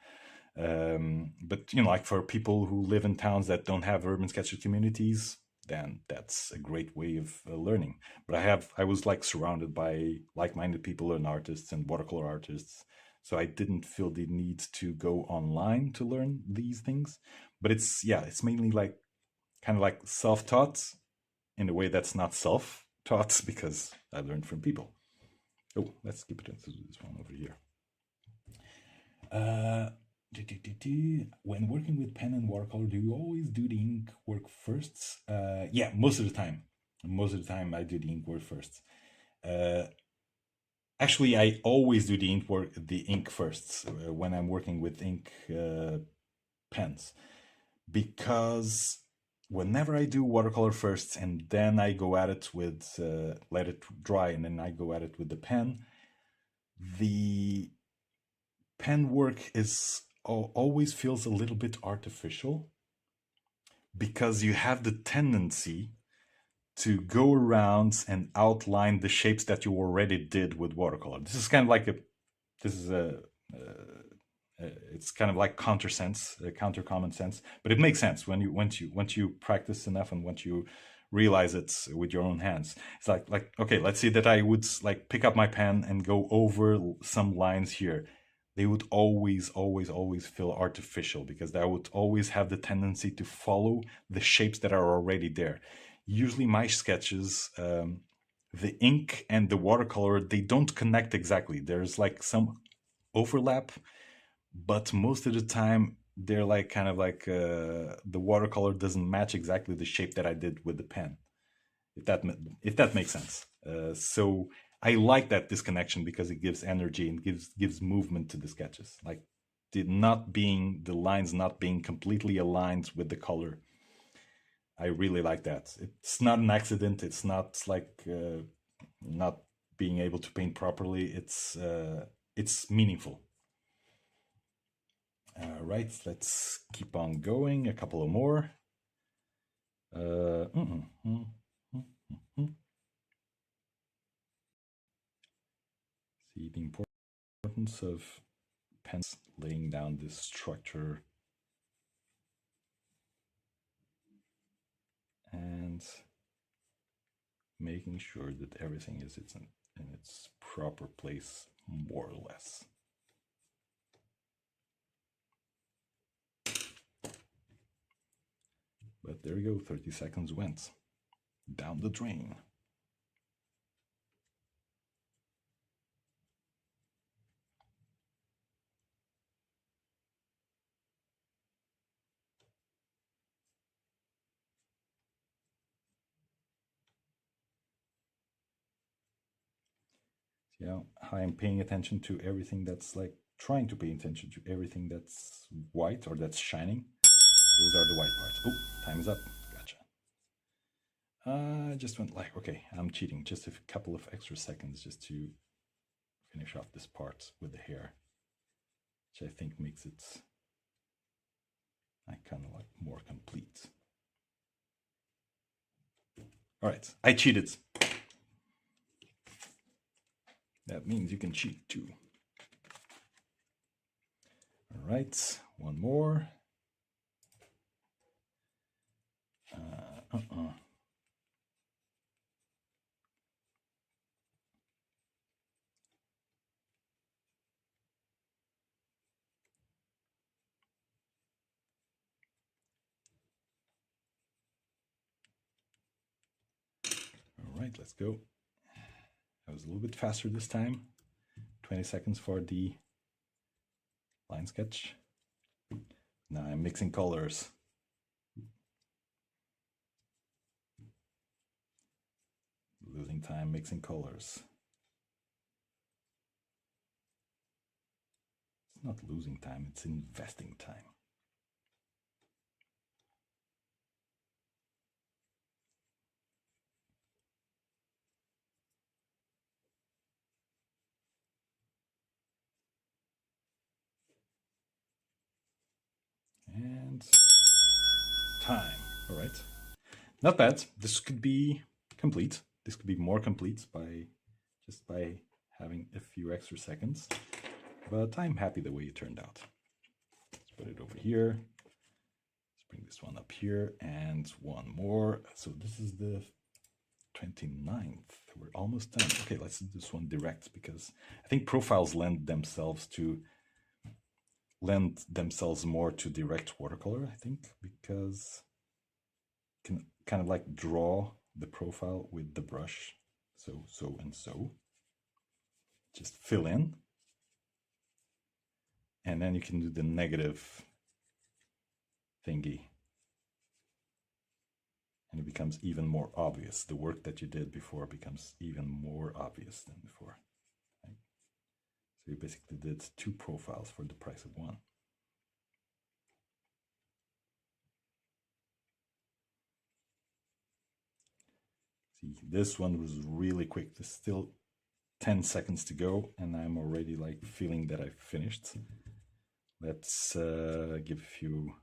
But like for people who live in towns that don't have urban sketcher communities, then that's a great way of learning. But I was like surrounded by like-minded people and artists and watercolor artists, so I didn't feel the need to go online to learn these things. But it's mainly like kind of like self-taught in a way that's not self-taught because I learned from people. Oh, let's skip it into this one over here. When working with pen and watercolor, do you always do the ink work first? Yeah, most of the time. Most of the time, I do the ink work first. Uh, Actually, I always do the ink first when I'm working with ink pens, because whenever I do watercolor first and then I go at it with let it dry and then I go at it with the pen, the pen work is always feels a little bit artificial because you have the tendency to go around and outline the shapes that you already did with watercolor. This is kind of like it's kind of like counter common sense, but it makes sense when you once you practice enough and once you realize it with your own hands. It's like okay, let's say that I would like pick up my pen and go over some lines here. They would always feel artificial because I would always have the tendency to follow the shapes that are already there. Usually, my sketches, the ink and the watercolor, they don't connect exactly. There's like some overlap, but most of the time they're like kind of like the watercolor doesn't match exactly the shape that I did with the pen. If that makes sense. So I like that disconnection because it gives energy and gives movement to the sketches. Like the lines not being completely aligned with the color. I really like that. It's not an accident. It's not like not being able to paint properly. It's meaningful. All right, let's keep on going. A couple of more. See the importance of pens laying down this structure and making sure that everything is in its proper place, more or less. But there you go, 30 seconds went down the drain. Yeah, I'm paying attention to everything that's like trying to pay attention to everything that's white or that's shining. Those are the white parts. Oh, time is up. Gotcha. I just went like, okay, I'm cheating. Just a couple of extra seconds just to finish off this part with the hair, which I think makes it kind of like more complete. All right, I cheated. That means you can cheat too. All right, one more. right, let's go. I was a little bit faster this time. 20 seconds for the line sketch. Now I'm mixing colors. Losing time mixing colors. It's not losing time, it's investing time. And time. All right. Not bad. This could be complete. This could be more complete by just by having a few extra seconds. But I'm happy the way it turned out. Let's put it over here. Let's bring this one up here and one more. So this is the 29th. We're almost done. Okay, let's do this one direct because I think profiles lend themselves more to direct watercolor, I think, because you can kind of like draw the profile with the brush. So and so. Just fill in. And then you can do the negative thingy. And it becomes even more obvious. The work that you did before becomes even more obvious than before. Right? So you basically did two profiles for the price of one. See, this one was really quick. There's still 10 seconds to go, and I'm already like feeling that I've finished. Let's give a few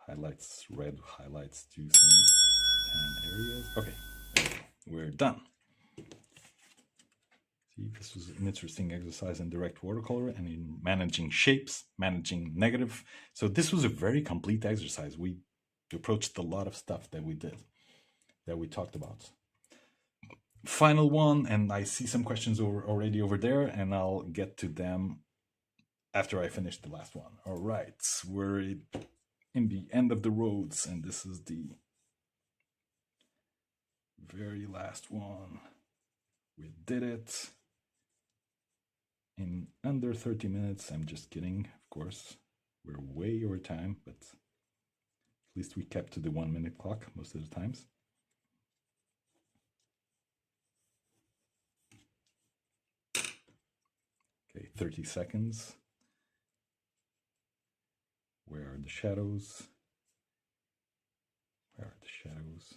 highlights, red highlights to some tan areas. Okay, we're done. See, this was an interesting exercise in direct watercolor and in managing shapes, managing negative. So this was a very complete exercise. We approached a lot of stuff that we did, that we talked about. Final one, and I see some questions already over there, and I'll get to them after I finish the last one. All right, we're in the end of the roads, and this is the very last one. We did it in under 30 minutes. I'm just kidding, of course. We're way over time, but at least we kept to the 1 minute clock most of the times. Okay, 30 seconds. Where are the shadows? Where are the shadows?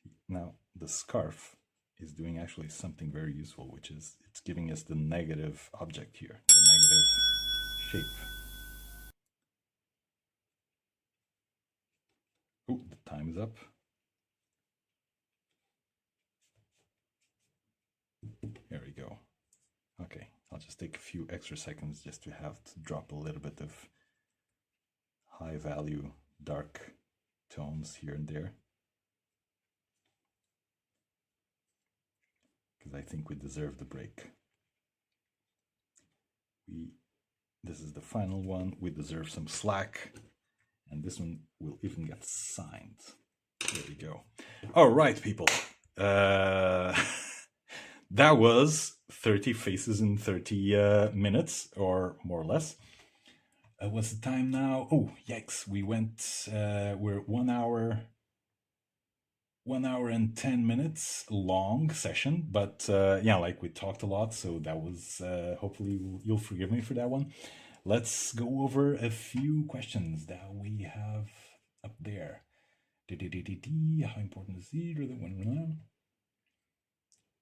See, now the scarf is doing actually something very useful, which is it's giving us the negative object here, the negative shape. Oh, the time is up. Here we go. Okay, I'll just take a few extra seconds just to have to drop a little bit of high value dark tones here and there, because I think we deserve the break. This is the final one. We deserve some slack, and this one will even get signed. There we go. All right, people. That was 30 faces in 30 minutes, or more or less. What's the time now? Oh, yikes. We went, we're 1 hour, 1 hour and 10 minutes long session, but yeah, like we talked a lot, so that was, hopefully you'll forgive me for that one. Let's go over a few questions that we have up there. How important is it?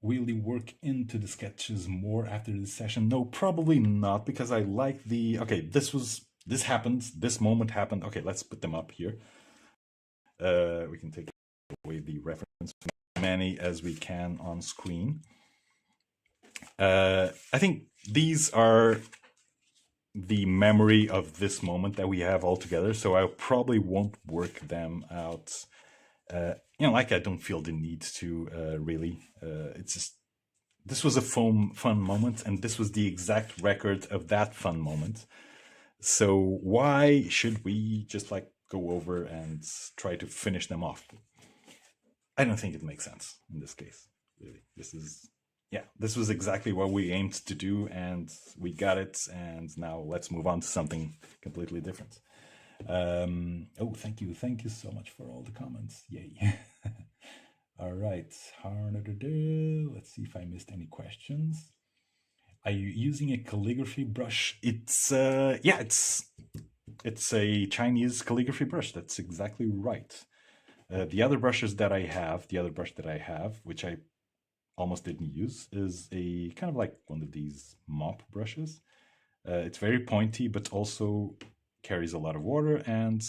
Will you work into the sketches more after this session? No, probably not, because I like the, okay, this happened, this moment happened. Okay, let's put them up here. We can take away the reference, many as we can on screen. I think these are the memory of this moment that we have all together. So I probably won't work them out. Like I don't feel the need to really. It's just this was a fun moment, and this was the exact record of that fun moment. So why should we just like go over and try to finish them off? I don't think it makes sense in this case. Really, this was exactly what we aimed to do, and we got it. And now let's move on to something completely different. Oh, thank you so much for all the comments. Yay! All right, let's see if I missed any questions. Are you using a calligraphy brush? It's it's a Chinese calligraphy brush. That's exactly right. The other brushes that I have, the other brush that I have, which I almost didn't use, is a kind of like one of these mop brushes. It's very pointy, but also carries a lot of water and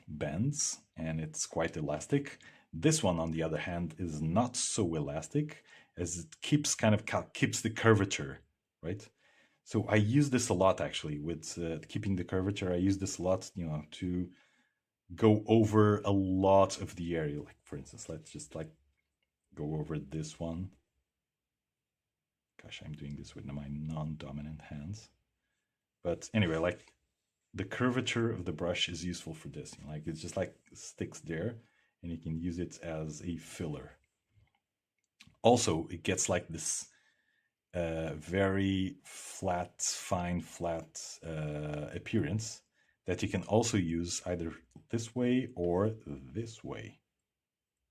bends, and it's quite elastic. This one, on the other hand, is not so elastic, as it keeps keeps the curvature, right? So I use this a lot actually with keeping the curvature. I use this a lot, to go over a lot of the area. Like for instance, let's just like go over this one. Gosh, I'm doing this with my non-dominant hands. But anyway, like the curvature of the brush is useful for this. Like it's just like sticks there, and you can use it as a filler. Also, it gets like this very fine, flat appearance that you can also use either this way or this way.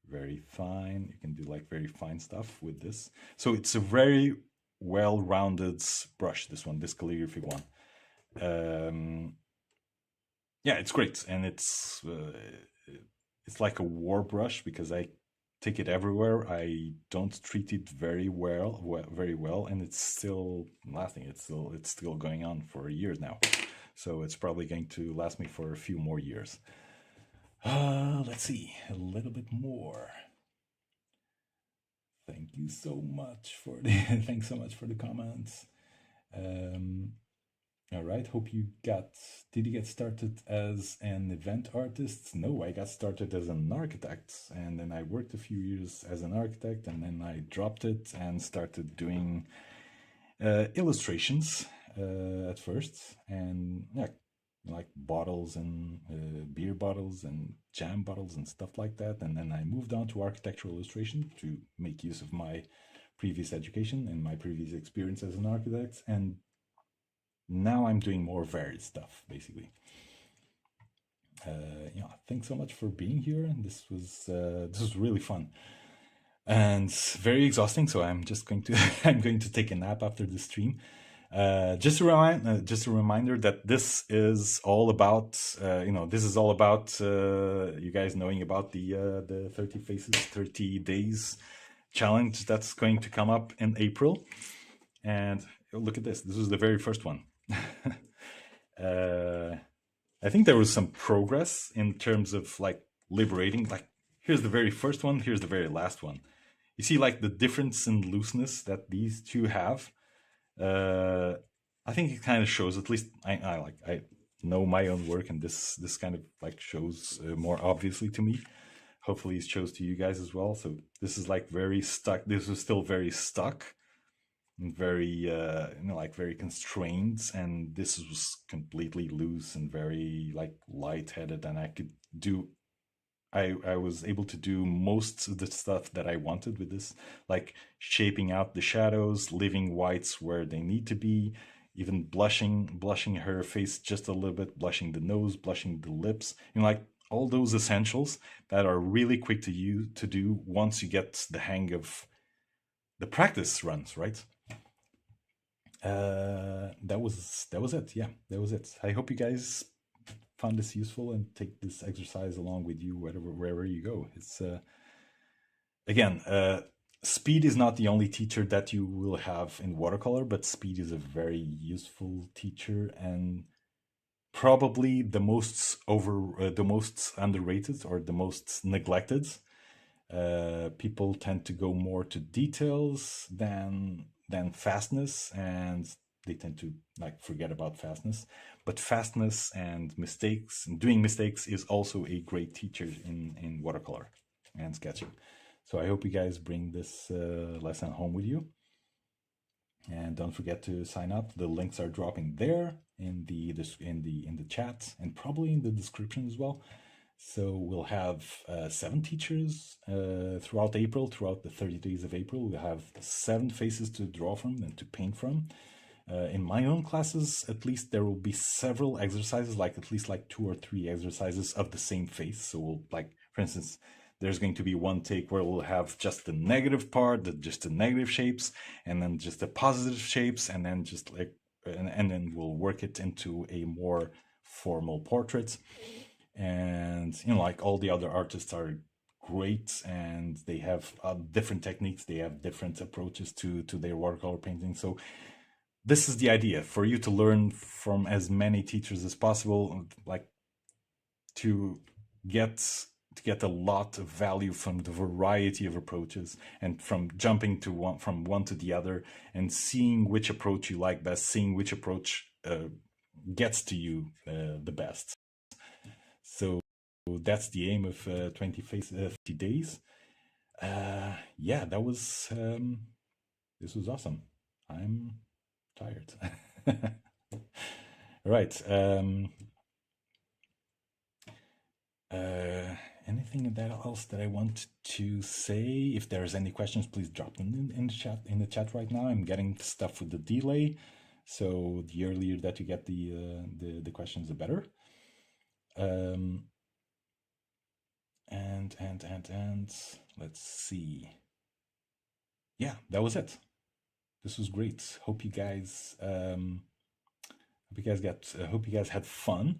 Very fine. You can do like very fine stuff with this. So it's a very well-rounded brush, this calligraphy one. Yeah, it's great, and it's like a war brush because I take it everywhere. I don't treat it very well, and it's still lasting. It's still going on for years now, so it's probably going to last me for a few more years. Let's see a little bit more. Thank you so much for the thanks so much for the comments. All right, did you get started as an event artist? No, I got started as an architect, and then I worked a few years as an architect, and then I dropped it and started doing illustrations at first, and yeah, like bottles and beer bottles and jam bottles and stuff like that. And then I moved on to architectural illustration to make use of my previous education and my previous experience as an architect, and now I'm doing more varied stuff, basically. Thanks so much for being here. This was really fun and very exhausting. So I'm just going to I'm going to take a nap after the stream. Just a reminder that this is all about you guys knowing about the 30 Faces 30 Days challenge that's going to come up in April. And look at this. This was the very first one. I think there was some progress in terms of like liberating. Like here's the very first one. Here's the very last one. You see like the difference in looseness that these two have. I think it kind of shows. At least I know my own work, and this kind of like shows more obviously to me. Hopefully, it shows to you guys as well. So this is like very stuck. This is still very stuck. Very like very constrained, and this was completely loose and very like light-headed, and I was able to do most of the stuff that I wanted with this, like shaping out the shadows, leaving whites where they need to be, even blushing her face just a little bit, blushing the nose, blushing the lips, like all those essentials that are really quick to do once you get the hang of the practice runs, right? That was it. Yeah, that was it. I hope you guys found this useful and take this exercise along with you wherever you go. It's again, speed is not the only teacher that you will have in watercolor, but speed is a very useful teacher and probably the most underrated or the most neglected. People tend to go more to details than fastness, and they tend to like forget about fastness. But fastness and mistakes and doing mistakes is also a great teacher in watercolor and sketching. So I hope you guys bring this lesson home with you. And don't forget to sign up. The links are dropping there in the chat and probably in the description as well. So we'll have 7 teachers throughout April, throughout the 30 days of April. We'll have 7 faces to draw from and to paint from. In my own classes, at least there will be several exercises, like at least like 2 or 3 exercises of the same face. So we'll, like, for instance, there's going to be one take where we'll have just the negative part, just the negative shapes, and then just the positive shapes, and then just like, and then we'll work it into a more formal portrait. And like all the other artists are great, and they have different techniques, they have different approaches to their watercolor painting. So this is the idea, for you to learn from as many teachers as possible, like to get a lot of value from the variety of approaches, and from jumping from one to the other, and seeing which approach you like best, seeing which approach gets to you the best. So that's the aim of 50 days. Yeah, that was this was awesome. I'm tired. Right. Anything else that I want to say? If there's any questions, please drop them in the chat right now. I'm getting stuff with the delay, so the earlier that you get the questions, the better. And let's see. Yeah, that was it. This was great. Hope you guys had fun.